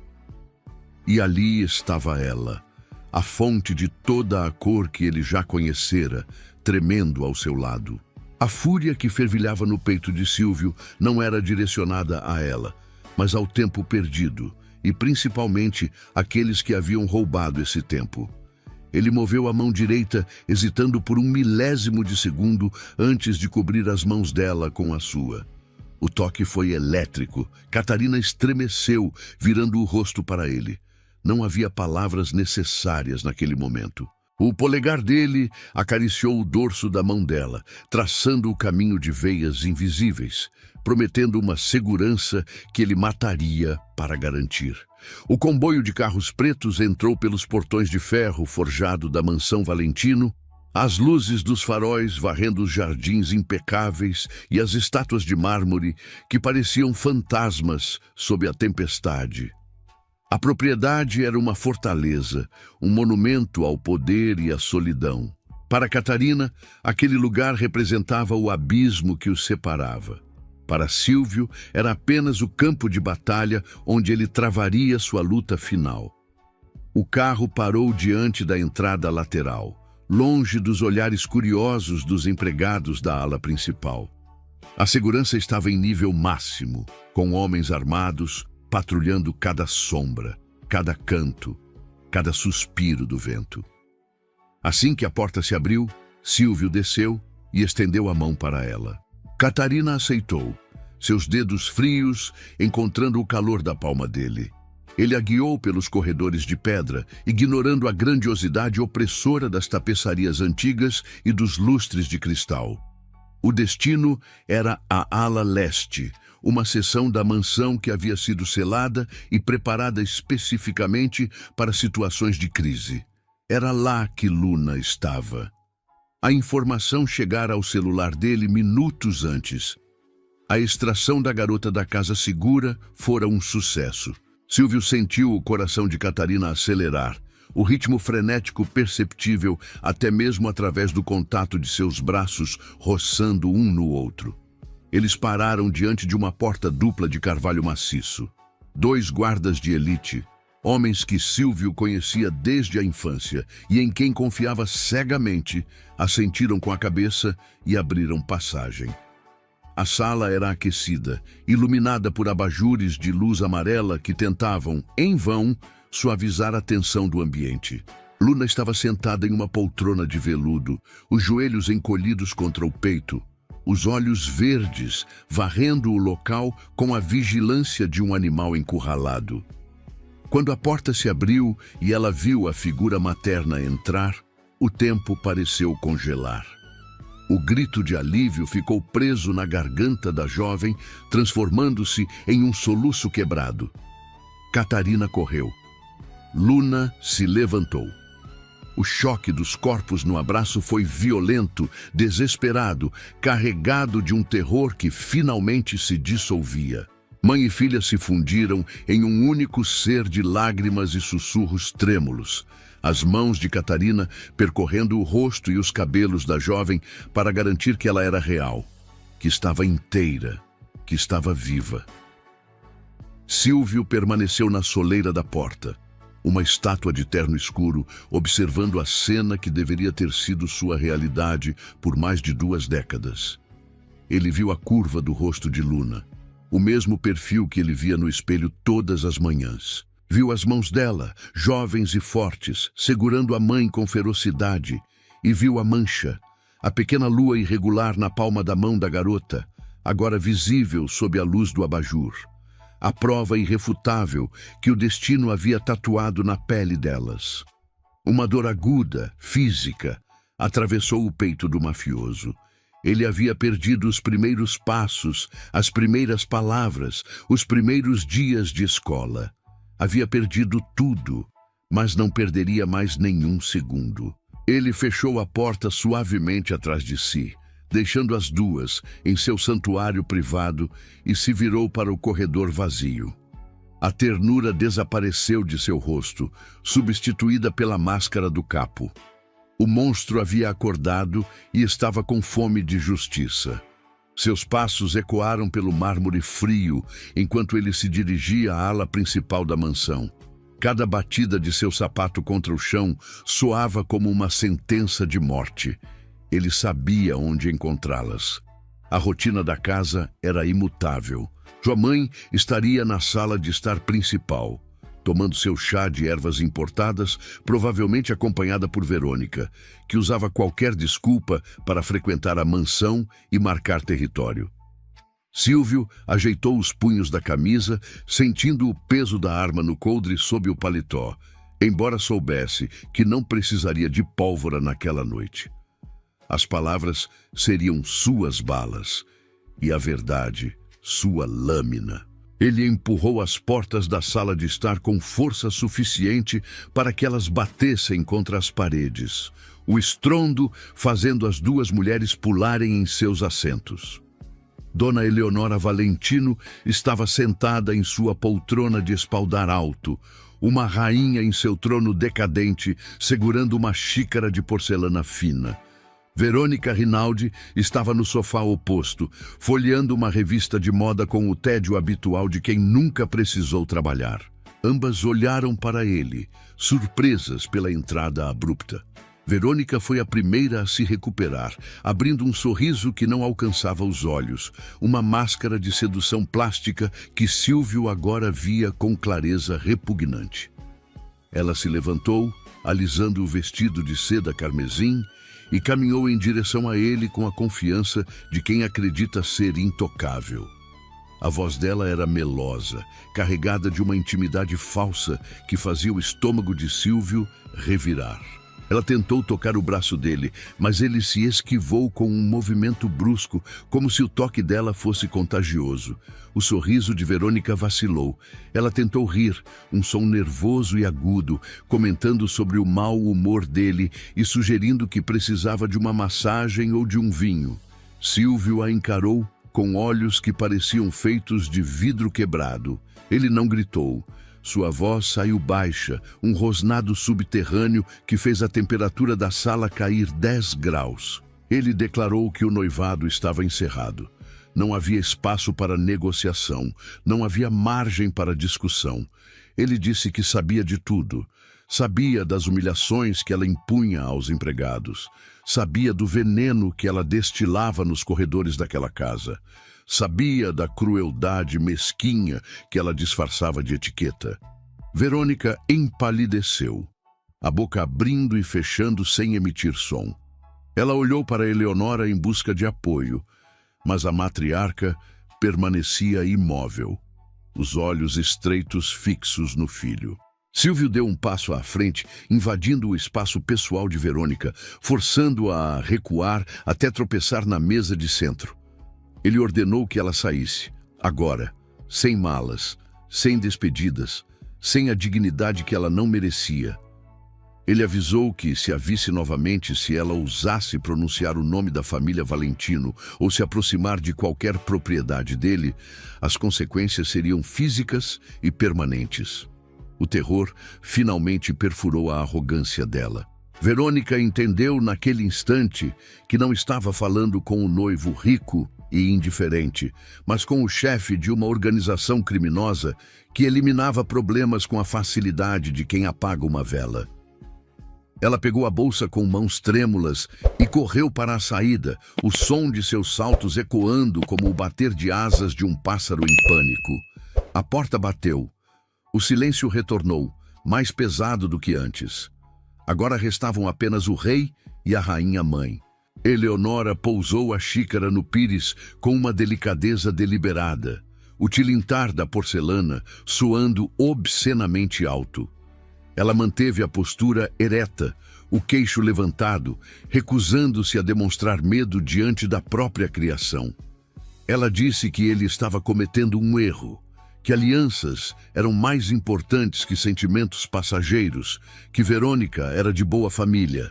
E ali estava ela, a fonte de toda a cor que ele já conhecera, tremendo ao seu lado. A fúria que fervilhava no peito de Silvio não era direcionada a ela, mas ao tempo perdido, e principalmente àqueles que haviam roubado esse tempo. Ele moveu a mão direita, hesitando por 1 milésimo de segundo antes de cobrir as mãos dela com a sua. O toque foi elétrico. Catarina estremeceu, virando o rosto para ele. Não havia palavras necessárias naquele momento. O polegar dele acariciou o dorso da mão dela, traçando o caminho de veias invisíveis, prometendo uma segurança que ele mataria para garantir. O comboio de carros pretos entrou pelos portões de ferro forjado da mansão Valentino, as luzes dos faróis varrendo os jardins impecáveis e as estátuas de mármore que pareciam fantasmas sob a tempestade. A propriedade era uma fortaleza, um monumento ao poder e à solidão. Para Catarina, aquele lugar representava o abismo que os separava. Para Silvio, era apenas o campo de batalha onde ele travaria sua luta final. O carro parou diante da entrada lateral, longe dos olhares curiosos dos empregados da ala principal. A segurança estava em nível máximo, com homens armados, patrulhando cada sombra, cada canto, cada suspiro do vento. Assim que a porta se abriu, Silvio desceu e estendeu a mão para ela. Catarina aceitou, seus dedos frios encontrando o calor da palma dele. Ele a guiou pelos corredores de pedra, ignorando a grandiosidade opressora das tapeçarias antigas e dos lustres de cristal. O destino era a ala leste, uma seção da mansão que havia sido selada e preparada especificamente para situações de crise. Era lá que Luna estava. A informação chegara ao celular dele minutos antes. A extração da garota da casa segura fora um sucesso. Silvio sentiu o coração de Catarina acelerar, o ritmo frenético perceptível até mesmo através do contato de seus braços roçando um no outro. Eles pararam diante de uma porta dupla de carvalho maciço. 2 guardas de elite, homens que Silvio conhecia desde a infância e em quem confiava cegamente, assentiram com a cabeça e abriram passagem. A sala era aquecida, iluminada por abajures de luz amarela que tentavam, em vão, suavizar a tensão do ambiente. Luna estava sentada em uma poltrona de veludo, os joelhos encolhidos contra o peito, os olhos verdes varrendo o local com a vigilância de um animal encurralado. Quando a porta se abriu e ela viu a figura materna entrar, o tempo pareceu congelar. O grito de alívio ficou preso na garganta da jovem, transformando-se em um soluço quebrado. Catarina correu. Luna se levantou. O choque dos corpos no abraço foi violento, desesperado, carregado de um terror que finalmente se dissolvia. Mãe e filha se fundiram em um único ser de lágrimas e sussurros trêmulos. As mãos de Catarina percorrendo o rosto e os cabelos da jovem para garantir que ela era real, que estava inteira, que estava viva. Silvio permaneceu na soleira da porta, uma estátua de terno escuro, observando a cena que deveria ter sido sua realidade por mais de 2 décadas. Ele viu a curva do rosto de Luna, o mesmo perfil que ele via no espelho todas as manhãs. Viu as mãos dela, jovens e fortes, segurando a mãe com ferocidade, e viu a mancha, a pequena lua irregular na palma da mão da garota, agora visível sob a luz do abajur. A prova irrefutável que o destino havia tatuado na pele delas. Uma dor aguda, física, atravessou o peito do mafioso. Ele havia perdido os primeiros passos, as primeiras palavras, os primeiros dias de escola. Havia perdido tudo, mas não perderia mais nenhum segundo. Ele fechou a porta suavemente atrás de si, deixando as duas em seu santuário privado, e se virou para o corredor vazio. A ternura desapareceu de seu rosto, substituída pela máscara do capo. O monstro havia acordado e estava com fome de justiça. Seus passos ecoaram pelo mármore frio enquanto ele se dirigia à ala principal da mansão. Cada batida de seu sapato contra o chão soava como uma sentença de morte. Ele sabia onde encontrá-las. A rotina da casa era imutável. Sua mãe estaria na sala de estar principal, tomando seu chá de ervas importadas, provavelmente acompanhada por Verônica, que usava qualquer desculpa para frequentar a mansão e marcar território. Silvio ajeitou os punhos da camisa, sentindo o peso da arma no coldre sob o paletó, embora soubesse que não precisaria de pólvora naquela noite. As palavras seriam suas balas e a verdade, sua lâmina. Ele empurrou as portas da sala de estar com força suficiente para que elas batessem contra as paredes, o estrondo fazendo as duas mulheres pularem em seus assentos. Dona Eleonora Valentino estava sentada em sua poltrona de espaldar alto, uma rainha em seu trono decadente, segurando uma xícara de porcelana fina. Verônica Rinaldi estava no sofá oposto, folheando uma revista de moda com o tédio habitual de quem nunca precisou trabalhar. Ambas olharam para ele, surpresas pela entrada abrupta. Verônica foi a primeira a se recuperar, abrindo um sorriso que não alcançava os olhos, uma máscara de sedução plástica que Silvio agora via com clareza repugnante. Ela se levantou, alisando o vestido de seda carmesim, e caminhou em direção a ele com a confiança de quem acredita ser intocável. A voz dela era melosa, carregada de uma intimidade falsa que fazia o estômago de Silvio revirar. Ela tentou tocar o braço dele, mas ele se esquivou com um movimento brusco, como se o toque dela fosse contagioso. O sorriso de Verônica vacilou. Ela tentou rir, um som nervoso e agudo, comentando sobre o mau humor dele e sugerindo que precisava de uma massagem ou de um vinho. Silvio a encarou com olhos que pareciam feitos de vidro quebrado. Ele não gritou. Sua voz saiu baixa, um rosnado subterrâneo que fez a temperatura da sala cair 10 graus. Ele declarou que o noivado estava encerrado. Não havia espaço para negociação, não havia margem para discussão. Ele disse que sabia de tudo. Sabia das humilhações que ela impunha aos empregados. Sabia do veneno que ela destilava nos corredores daquela casa. Sabia da crueldade mesquinha que ela disfarçava de etiqueta. Verônica empalideceu, a boca abrindo e fechando sem emitir som. Ela olhou para Eleonora em busca de apoio, mas a matriarca permanecia imóvel, os olhos estreitos fixos no filho. Silvio deu um passo à frente, invadindo o espaço pessoal de Verônica, forçando-a a recuar até tropeçar na mesa de centro. Ele ordenou que ela saísse, agora, sem malas, sem despedidas, sem a dignidade que ela não merecia. Ele avisou que, se a visse novamente, se ela ousasse pronunciar o nome da família Valentino ou se aproximar de qualquer propriedade dele, as consequências seriam físicas e permanentes. O terror finalmente perfurou a arrogância dela. Verônica entendeu naquele instante que não estava falando com o noivo rico e indiferente, mas com o chefe de uma organização criminosa que eliminava problemas com a facilidade de quem apaga uma vela. Ela pegou a bolsa com mãos trêmulas e correu para a saída, o som de seus saltos ecoando como o bater de asas de um pássaro em pânico. A porta bateu. O silêncio retornou, mais pesado do que antes. Agora restavam apenas o rei e a rainha-mãe. Eleonora pousou a xícara no pires com uma delicadeza deliberada, o tilintar da porcelana soando obscenamente alto. Ela manteve a postura ereta, o queixo levantado, recusando-se a demonstrar medo diante da própria criação. Ela disse que ele estava cometendo um erro, que alianças eram mais importantes que sentimentos passageiros, que Verônica era de boa família.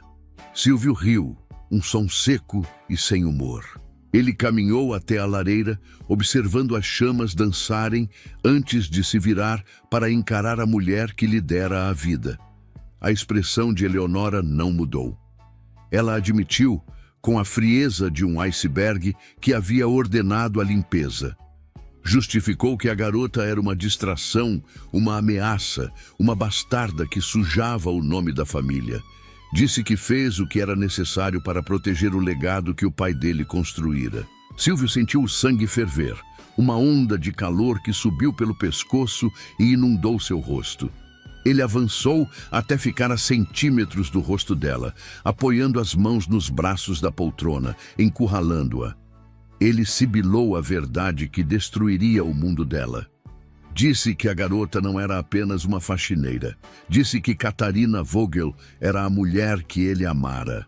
Silvio riu, um som seco e sem humor. Ele caminhou até a lareira, observando as chamas dançarem antes de se virar para encarar a mulher que lhe dera a vida. A expressão de Eleonora não mudou. Ela admitiu, com a frieza de um iceberg, que havia ordenado a limpeza. Justificou que a garota era uma distração, uma ameaça, uma bastarda que sujava o nome da família. Disse que fez o que era necessário para proteger o legado que o pai dele construíra. Silvio sentiu o sangue ferver, uma onda de calor que subiu pelo pescoço e inundou seu rosto. Ele avançou até ficar a centímetros do rosto dela, apoiando as mãos nos braços da poltrona, encurralando-a. Ele sibilou a verdade que destruiria o mundo dela. Disse que a garota não era apenas uma faxineira. Disse que Catarina Vogel era a mulher que ele amara.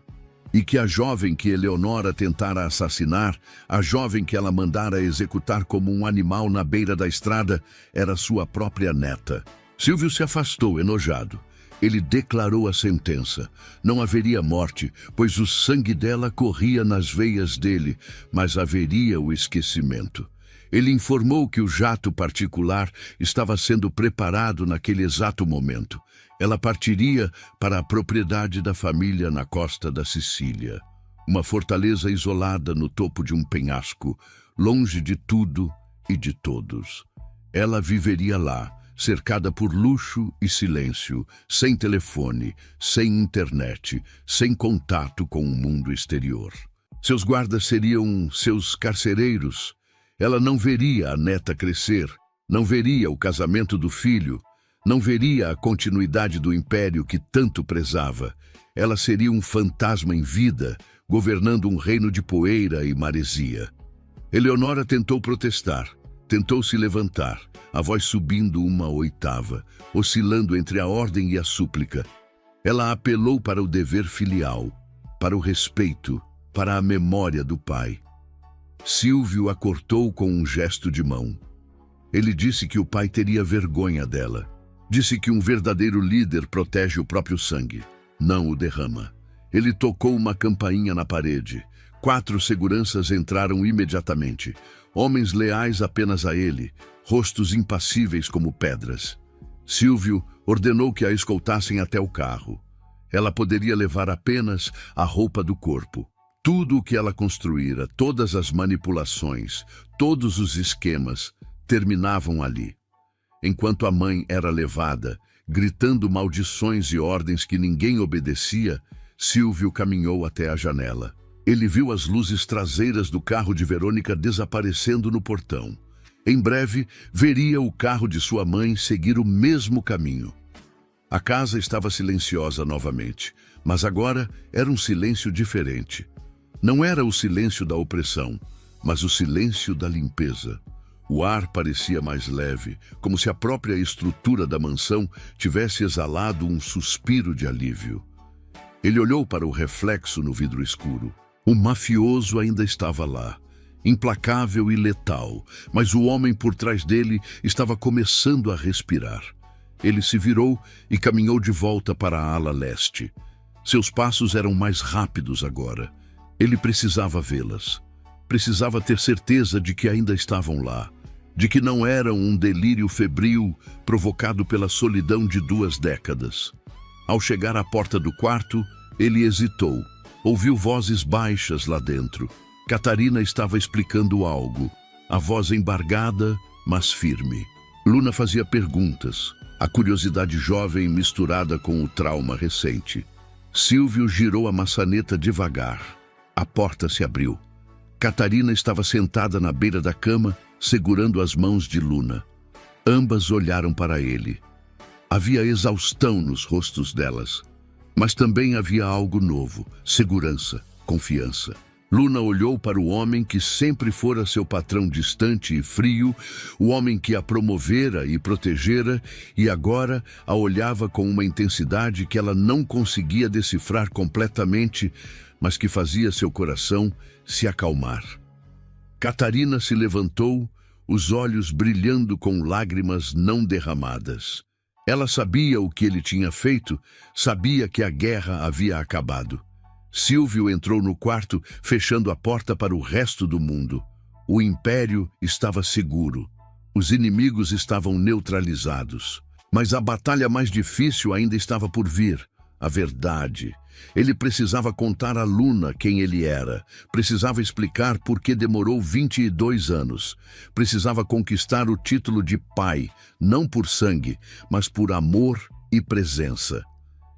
E que a jovem que Eleonora tentara assassinar, a jovem que ela mandara executar como um animal na beira da estrada, era sua própria neta. Silvio se afastou, enojado. Ele declarou a sentença. Não haveria morte, pois o sangue dela corria nas veias dele, mas haveria o esquecimento. Ele informou que o jato particular estava sendo preparado naquele exato momento. Ela partiria para a propriedade da família na costa da Sicília. Uma fortaleza isolada no topo de um penhasco, longe de tudo e de todos. Ela viveria lá, cercada por luxo e silêncio, sem telefone, sem internet, sem contato com o mundo exterior. Seus guardas seriam seus carcereiros. Ela não veria a neta crescer, não veria o casamento do filho, não veria a continuidade do império que tanto prezava. Ela seria um fantasma em vida, governando um reino de poeira e maresia. Eleonora tentou protestar, tentou se levantar, a voz subindo uma oitava, oscilando entre a ordem e a súplica. Ela apelou para o dever filial, para o respeito, para a memória do pai. Silvio a cortou com um gesto de mão. Ele disse que o pai teria vergonha dela. Disse que um verdadeiro líder protege o próprio sangue, não o derrama. Ele tocou uma campainha na parede. 4 seguranças entraram imediatamente. Homens leais apenas a ele, rostos impassíveis como pedras. Silvio ordenou que a escoltassem até o carro. Ela poderia levar apenas a roupa do corpo. Tudo o que ela construíra, todas as manipulações, todos os esquemas, terminavam ali. Enquanto a mãe era levada, gritando maldições e ordens que ninguém obedecia, Silvio caminhou até a janela. Ele viu as luzes traseiras do carro de Verônica desaparecendo no portão. Em breve, veria o carro de sua mãe seguir o mesmo caminho. A casa estava silenciosa novamente, mas agora era um silêncio diferente. Não era o silêncio da opressão, mas o silêncio da limpeza. O ar parecia mais leve, como se a própria estrutura da mansão tivesse exalado um suspiro de alívio. Ele olhou para o reflexo no vidro escuro. O mafioso ainda estava lá, implacável e letal, mas o homem por trás dele estava começando a respirar. Ele se virou e caminhou de volta para a ala leste. Seus passos eram mais rápidos agora. Ele precisava vê-las. Precisava ter certeza de que ainda estavam lá, de que não eram um delírio febril provocado pela solidão de 2 décadas. Ao chegar à porta do quarto, ele hesitou. Ouviu vozes baixas lá dentro. Catarina estava explicando algo. A voz embargada, mas firme. Luna fazia perguntas, a curiosidade jovem misturada com o trauma recente. Silvio girou a maçaneta devagar. A porta se abriu. Catarina estava sentada na beira da cama, segurando as mãos de Luna. Ambas olharam para ele. Havia exaustão nos rostos delas, mas também havia algo novo, segurança, confiança. Luna olhou para o homem que sempre fora seu patrão distante e frio, o homem que a promovera e protegera, e agora a olhava com uma intensidade que ela não conseguia decifrar completamente, mas que fazia seu coração se acalmar. Catarina se levantou, os olhos brilhando com lágrimas não derramadas. Ela sabia o que ele tinha feito, sabia que a guerra havia acabado. Silvio entrou no quarto, fechando a porta para o resto do mundo. O império estava seguro. Os inimigos estavam neutralizados. Mas a batalha mais difícil ainda estava por vir. A verdade. Ele precisava contar a Luna quem ele era. Precisava explicar por que demorou 22 anos. Precisava conquistar o título de pai, não por sangue, mas por amor e presença.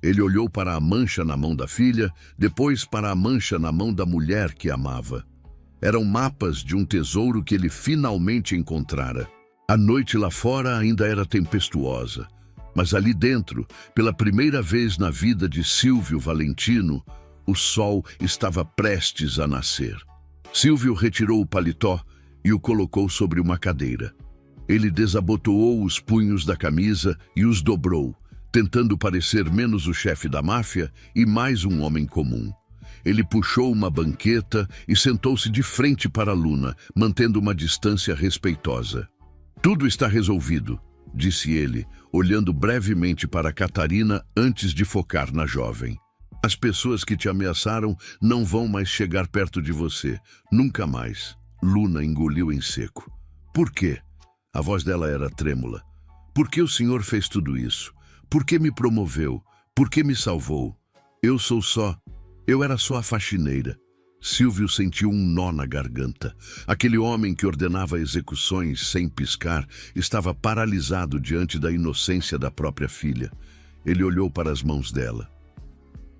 Ele olhou para a mancha na mão da filha, depois para a mancha na mão da mulher que amava. Eram mapas de um tesouro que ele finalmente encontrara. A noite lá fora ainda era tempestuosa. Mas ali dentro, pela primeira vez na vida de Silvio Valentino, o sol estava prestes a nascer. Silvio retirou o paletó e o colocou sobre uma cadeira. Ele desabotoou os punhos da camisa e os dobrou, tentando parecer menos o chefe da máfia e mais um homem comum. Ele puxou uma banqueta e sentou-se de frente para Luna, mantendo uma distância respeitosa. "Tudo está resolvido", disse ele, olhando brevemente para Catarina antes de focar na jovem. "As pessoas que te ameaçaram não vão mais chegar perto de você. Nunca mais." Luna engoliu em seco. "Por quê?" A voz dela era trêmula. "Por que o senhor fez tudo isso? Por que me promoveu? Por que me salvou? Eu era só a faxineira." Silvio sentiu um nó na garganta. Aquele homem que ordenava execuções sem piscar estava paralisado diante da inocência da própria filha. Ele olhou para as mãos dela.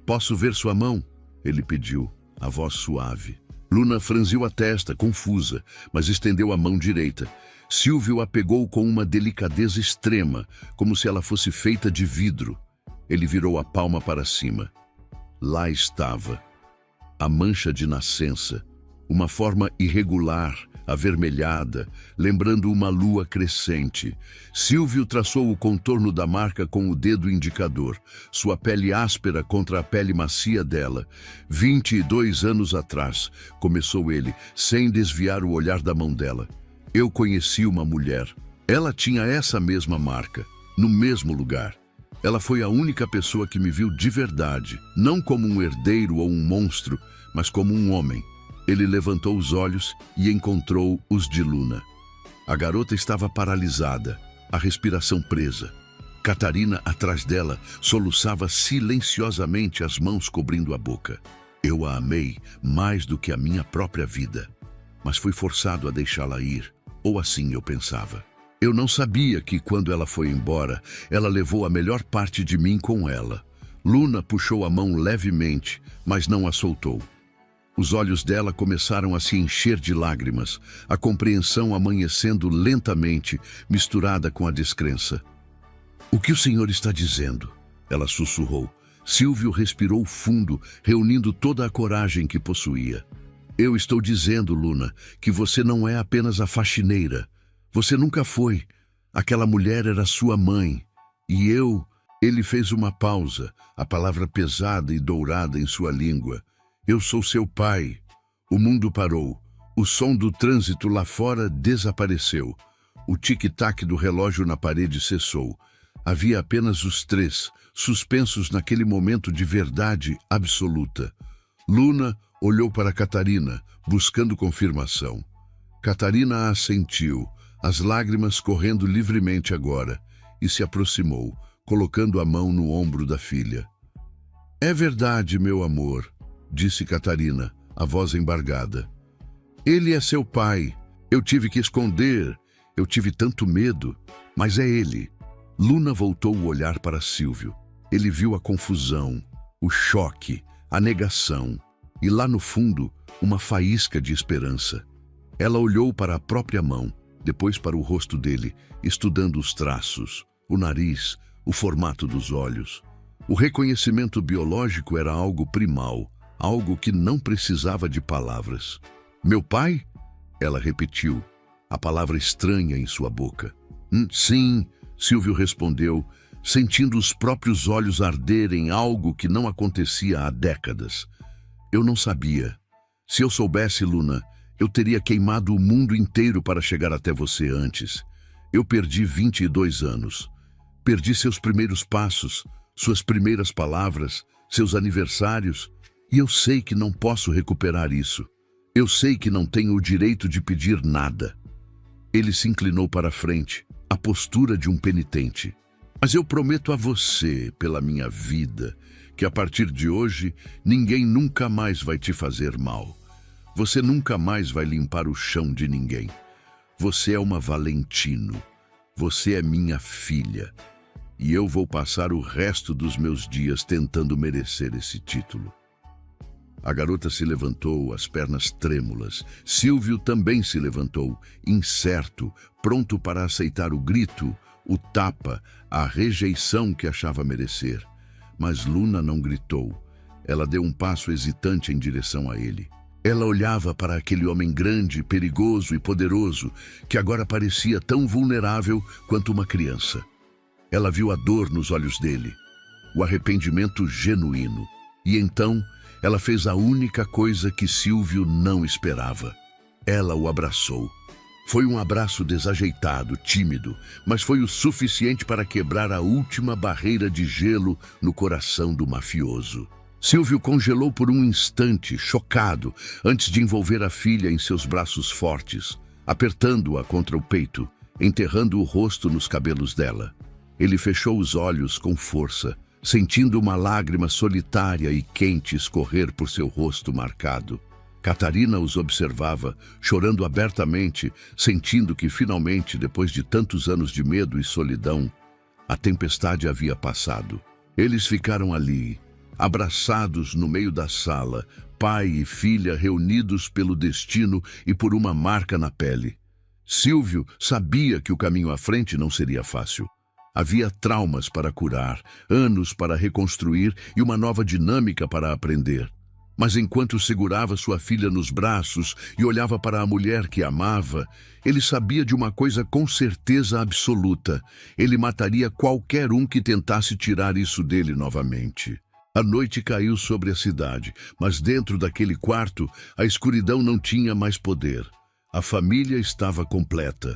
"Posso ver sua mão?" ele pediu, a voz suave. Luna franziu a testa, confusa, mas estendeu a mão direita. Silvio a pegou com uma delicadeza extrema, como se ela fosse feita de vidro. Ele virou a palma para cima. Lá estava a mancha de nascença, uma forma irregular, avermelhada, lembrando uma lua crescente. Silvio traçou o contorno da marca com o dedo indicador, sua pele áspera contra a pele macia dela. 22 anos atrás, começou ele, sem desviar o olhar da mão dela. "Eu conheci uma mulher. Ela tinha essa mesma marca, no mesmo lugar. Ela foi a única pessoa que me viu de verdade, não como um herdeiro ou um monstro, mas como um homem." Ele levantou os olhos e encontrou os de Luna. A garota estava paralisada, a respiração presa. Catarina, atrás dela, soluçava silenciosamente, as mãos cobrindo a boca. "Eu a amei mais do que a minha própria vida, mas fui forçado a deixá-la ir, ou assim eu pensava. Eu não sabia que, quando ela foi embora, ela levou a melhor parte de mim com ela." Luna puxou a mão levemente, mas não a soltou. Os olhos dela começaram a se encher de lágrimas, a compreensão amanhecendo lentamente, misturada com a descrença. "O que o senhor está dizendo?" ela sussurrou. Silvio respirou fundo, reunindo toda a coragem que possuía. "Eu estou dizendo, Luna, que você não é apenas a faxineira. Você nunca foi. Aquela mulher era sua mãe. E eu..." Ele fez uma pausa, a palavra pesada e dourada em sua língua. "Eu sou seu pai." O mundo parou. O som do trânsito lá fora desapareceu. O tic-tac do relógio na parede cessou. Havia apenas os três, suspensos naquele momento de verdade absoluta. Luna olhou para Catarina, buscando confirmação. Catarina assentiu, as lágrimas correndo livremente agora, e se aproximou, colocando a mão no ombro da filha. É verdade, meu amor, disse Catarina, a voz embargada. Ele é seu pai. Eu tive que esconder. Eu tive tanto medo. Mas é ele. Luna voltou o olhar para Sílvio. Ele viu a confusão, o choque, a negação. E lá no fundo, uma faísca de esperança. Ela olhou para a própria mão, depois para o rosto dele, estudando os traços, o nariz, o formato dos olhos. O reconhecimento biológico era algo primal, algo que não precisava de palavras. Meu pai? Ela repetiu, a palavra estranha em sua boca. Sim, Sílvio respondeu, sentindo os próprios olhos arderem, algo que não acontecia há décadas. Eu não sabia. Se eu soubesse, Luna, eu teria queimado o mundo inteiro para chegar até você antes. Eu perdi 22 anos. Perdi seus primeiros passos, suas primeiras palavras, seus aniversários, e eu sei que não posso recuperar isso. Eu sei que não tenho o direito de pedir nada. Ele se inclinou para a frente, a postura de um penitente. Mas eu prometo a você, pela minha vida, que a partir de hoje, ninguém nunca mais vai te fazer mal. Você nunca mais vai limpar o chão de ninguém. Você é uma Valentino. Você é minha filha. E eu vou passar o resto dos meus dias tentando merecer esse título. A garota se levantou, as pernas trêmulas. Sílvio também se levantou, incerto, pronto para aceitar o grito, o tapa, a rejeição que achava merecer. Mas Luna não gritou. Ela deu um passo hesitante em direção a ele. Ela olhava para aquele homem grande, perigoso e poderoso, que agora parecia tão vulnerável quanto uma criança. Ela viu a dor nos olhos dele, o arrependimento genuíno. E então, ela fez a única coisa que Sílvio não esperava. Ela o abraçou. Foi um abraço desajeitado, tímido, mas foi o suficiente para quebrar a última barreira de gelo no coração do mafioso. Sílvio congelou por um instante, chocado, antes de envolver a filha em seus braços fortes, apertando-a contra o peito, enterrando o rosto nos cabelos dela. Ele fechou os olhos com força, sentindo uma lágrima solitária e quente escorrer por seu rosto marcado. Catarina os observava, chorando abertamente, sentindo que finalmente, depois de tantos anos de medo e solidão, a tempestade havia passado. Eles ficaram ali, abraçados no meio da sala, pai e filha reunidos pelo destino e por uma marca na pele. Sílvio sabia que o caminho à frente não seria fácil. Havia traumas para curar, anos para reconstruir e uma nova dinâmica para aprender. Mas enquanto segurava sua filha nos braços e olhava para a mulher que amava, ele sabia de uma coisa com certeza absoluta. Ele mataria qualquer um que tentasse tirar isso dele novamente. A noite caiu sobre a cidade, mas dentro daquele quarto, a escuridão não tinha mais poder. A família estava completa.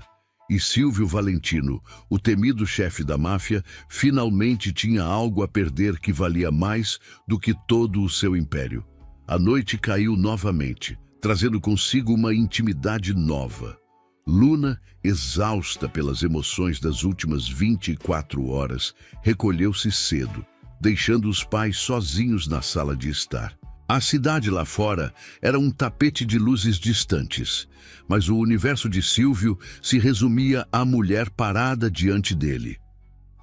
E Sílvio Valentino, o temido chefe da máfia, finalmente tinha algo a perder que valia mais do que todo o seu império. A noite caiu novamente, trazendo consigo uma intimidade nova. Luna, exausta pelas emoções das últimas 24 horas, recolheu-se cedo, deixando os pais sozinhos na sala de estar. A cidade lá fora era um tapete de luzes distantes, mas o universo de Sílvio se resumia à mulher parada diante dele.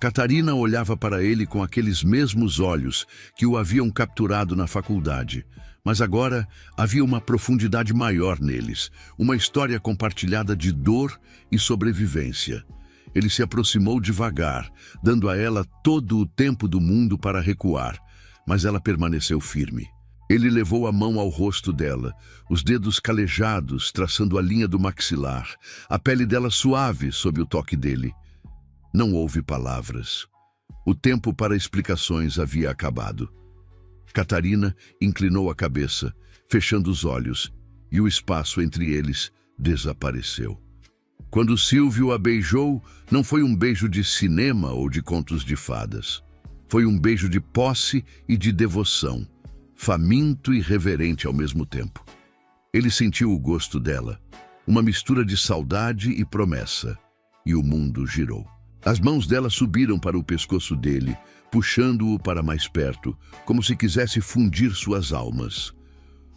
Catarina olhava para ele com aqueles mesmos olhos que o haviam capturado na faculdade, mas agora havia uma profundidade maior neles, uma história compartilhada de dor e sobrevivência. Ele se aproximou devagar, dando a ela todo o tempo do mundo para recuar, mas ela permaneceu firme. Ele levou a mão ao rosto dela, os dedos calejados traçando a linha do maxilar, a pele dela suave sob o toque dele. Não houve palavras. O tempo para explicações havia acabado. Catarina inclinou a cabeça, fechando os olhos, e o espaço entre eles desapareceu. Quando Silvio a beijou, não foi um beijo de cinema ou de contos de fadas. Foi um beijo de posse e de devoção, faminto e reverente ao mesmo tempo. Ele sentiu o gosto dela, uma mistura de saudade e promessa, e o mundo girou. As mãos dela subiram para o pescoço dele, puxando-o para mais perto, como se quisesse fundir suas almas.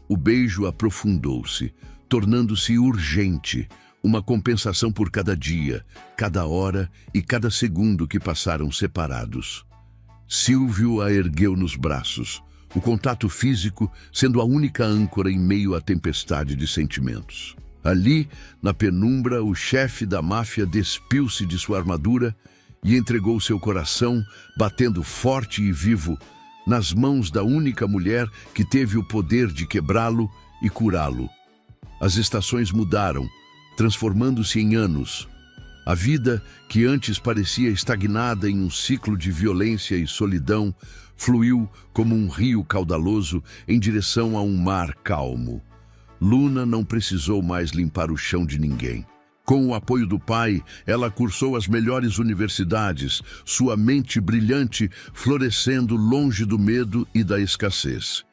O beijo aprofundou-se, tornando-se urgente, uma compensação por cada dia, cada hora e cada segundo que passaram separados. Silvio a ergueu nos braços, o contato físico sendo a única âncora em meio à tempestade de sentimentos. Ali, na penumbra, o chefe da máfia despiu-se de sua armadura e entregou seu coração, batendo forte e vivo, nas mãos da única mulher que teve o poder de quebrá-lo e curá-lo. As estações mudaram, transformando-se em anos. A vida, que antes parecia estagnada em um ciclo de violência e solidão, fluiu como um rio caudaloso em direção a um mar calmo. Luna não precisou mais limpar o chão de ninguém. Com o apoio do pai, ela cursou as melhores universidades, sua mente brilhante florescendo longe do medo e da escassez.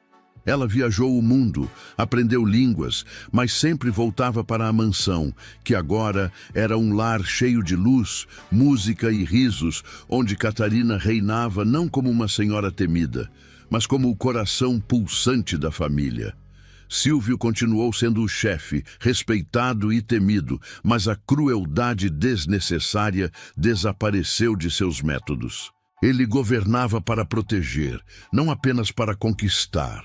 Ela viajou o mundo, aprendeu línguas, mas sempre voltava para a mansão, que agora era um lar cheio de luz, música e risos, onde Catarina reinava não como uma senhora temida, mas como o coração pulsante da família. Silvio continuou sendo o chefe, respeitado e temido, mas a crueldade desnecessária desapareceu de seus métodos. Ele governava para proteger, não apenas para conquistar.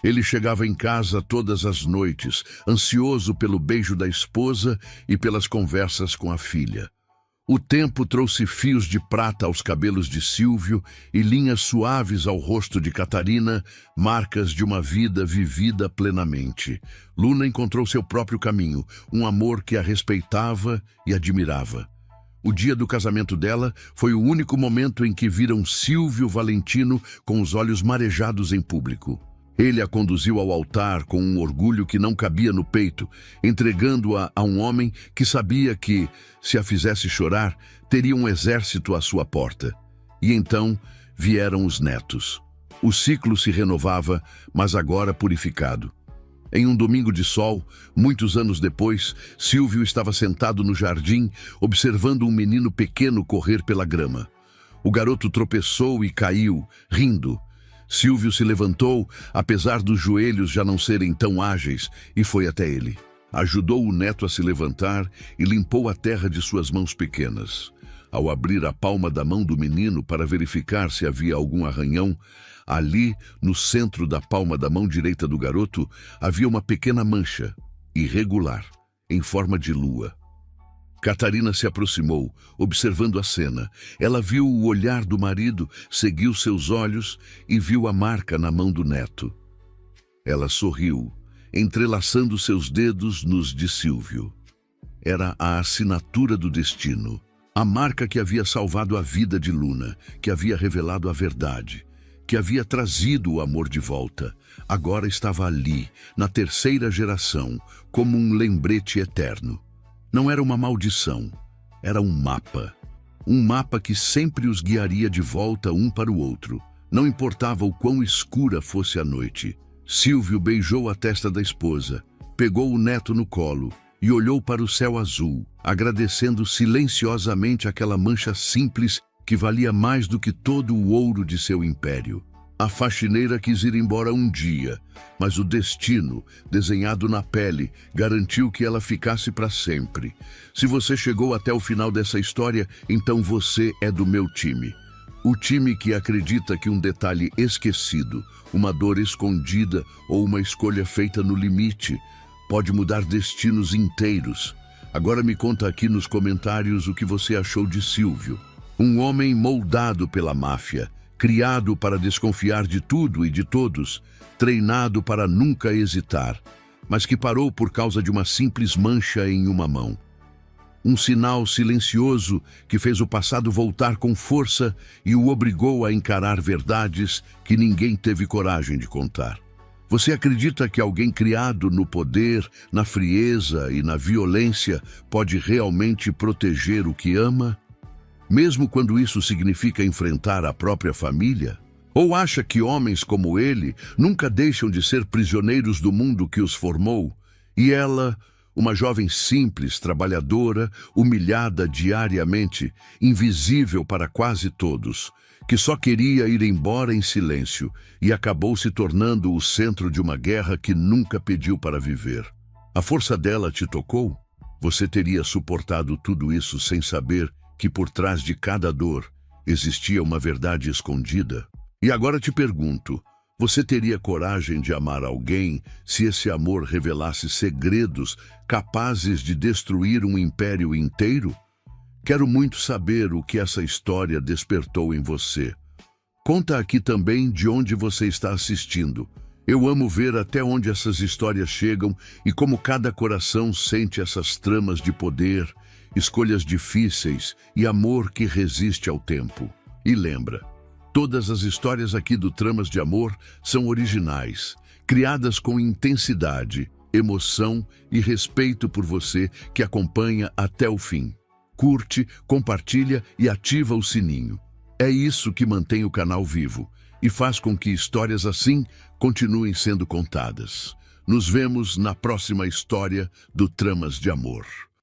Ele chegava em casa todas as noites, ansioso pelo beijo da esposa e pelas conversas com a filha. O tempo trouxe fios de prata aos cabelos de Silvio e linhas suaves ao rosto de Catarina, marcas de uma vida vivida plenamente. Luna encontrou seu próprio caminho, um amor que a respeitava e admirava. O dia do casamento dela foi o único momento em que viram Silvio Valentino com os olhos marejados em público. Ele a conduziu ao altar com um orgulho que não cabia no peito, entregando-a a um homem que sabia que, se a fizesse chorar, teria um exército à sua porta. E então vieram os netos. O ciclo se renovava, mas agora purificado. Em um domingo de sol, muitos anos depois, Silvio estava sentado no jardim, observando um menino pequeno correr pela grama. O garoto tropeçou e caiu, rindo. Silvio se levantou, apesar dos joelhos já não serem tão ágeis, e foi até ele. Ajudou o neto a se levantar e limpou a terra de suas mãos pequenas. Ao abrir a palma da mão do menino para verificar se havia algum arranhão, ali, no centro da palma da mão direita do garoto, havia uma pequena mancha, irregular, em forma de lua. Catarina se aproximou, observando a cena. Ela viu o olhar do marido, seguiu seus olhos e viu a marca na mão do neto. Ela sorriu, entrelaçando seus dedos nos de Silvio. Era a assinatura do destino, a marca que havia salvado a vida de Luna, que havia revelado a verdade, que havia trazido o amor de volta. Agora estava ali, na terceira geração, como um lembrete eterno. Não era uma maldição, era um mapa que sempre os guiaria de volta um para o outro. Não importava o quão escura fosse a noite. Silvio beijou a testa da esposa, pegou o neto no colo e olhou para o céu azul, agradecendo silenciosamente aquela mancha simples que valia mais do que todo o ouro de seu império. A faxineira quis ir embora um dia, mas o destino, desenhado na pele, garantiu que ela ficasse para sempre. Se você chegou até o final dessa história, então você é do meu time. O time que acredita que um detalhe esquecido, uma dor escondida ou uma escolha feita no limite pode mudar destinos inteiros. Agora me conta aqui nos comentários o que você achou de Silvio. Um homem moldado pela máfia, criado para desconfiar de tudo e de todos, treinado para nunca hesitar, mas que parou por causa de uma simples mancha em uma mão. Um sinal silencioso que fez o passado voltar com força e o obrigou a encarar verdades que ninguém teve coragem de contar. Você acredita que alguém criado no poder, na frieza e na violência pode realmente proteger o que ama? Mesmo quando isso significa enfrentar a própria família? Ou acha que homens como ele nunca deixam de ser prisioneiros do mundo que os formou? E ela, uma jovem simples, trabalhadora, humilhada diariamente, invisível para quase todos, que só queria ir embora em silêncio e acabou se tornando o centro de uma guerra que nunca pediu para viver. A força dela te tocou? Você teria suportado tudo isso sem saber que por trás de cada dor existia uma verdade escondida? E agora te pergunto, você teria coragem de amar alguém se esse amor revelasse segredos capazes de destruir um império inteiro? Quero muito saber o que essa história despertou em você. Conta aqui também de onde você está assistindo. Eu amo ver até onde essas histórias chegam e como cada coração sente essas tramas de poder, escolhas difíceis e amor que resiste ao tempo. E lembra, todas as histórias aqui do Tramas de Amor são originais, criadas com intensidade, emoção e respeito por você que acompanha até o fim. Curte, compartilha e ativa o sininho. É isso que mantém o canal vivo e faz com que histórias assim continuem sendo contadas. Nos vemos na próxima história do Tramas de Amor.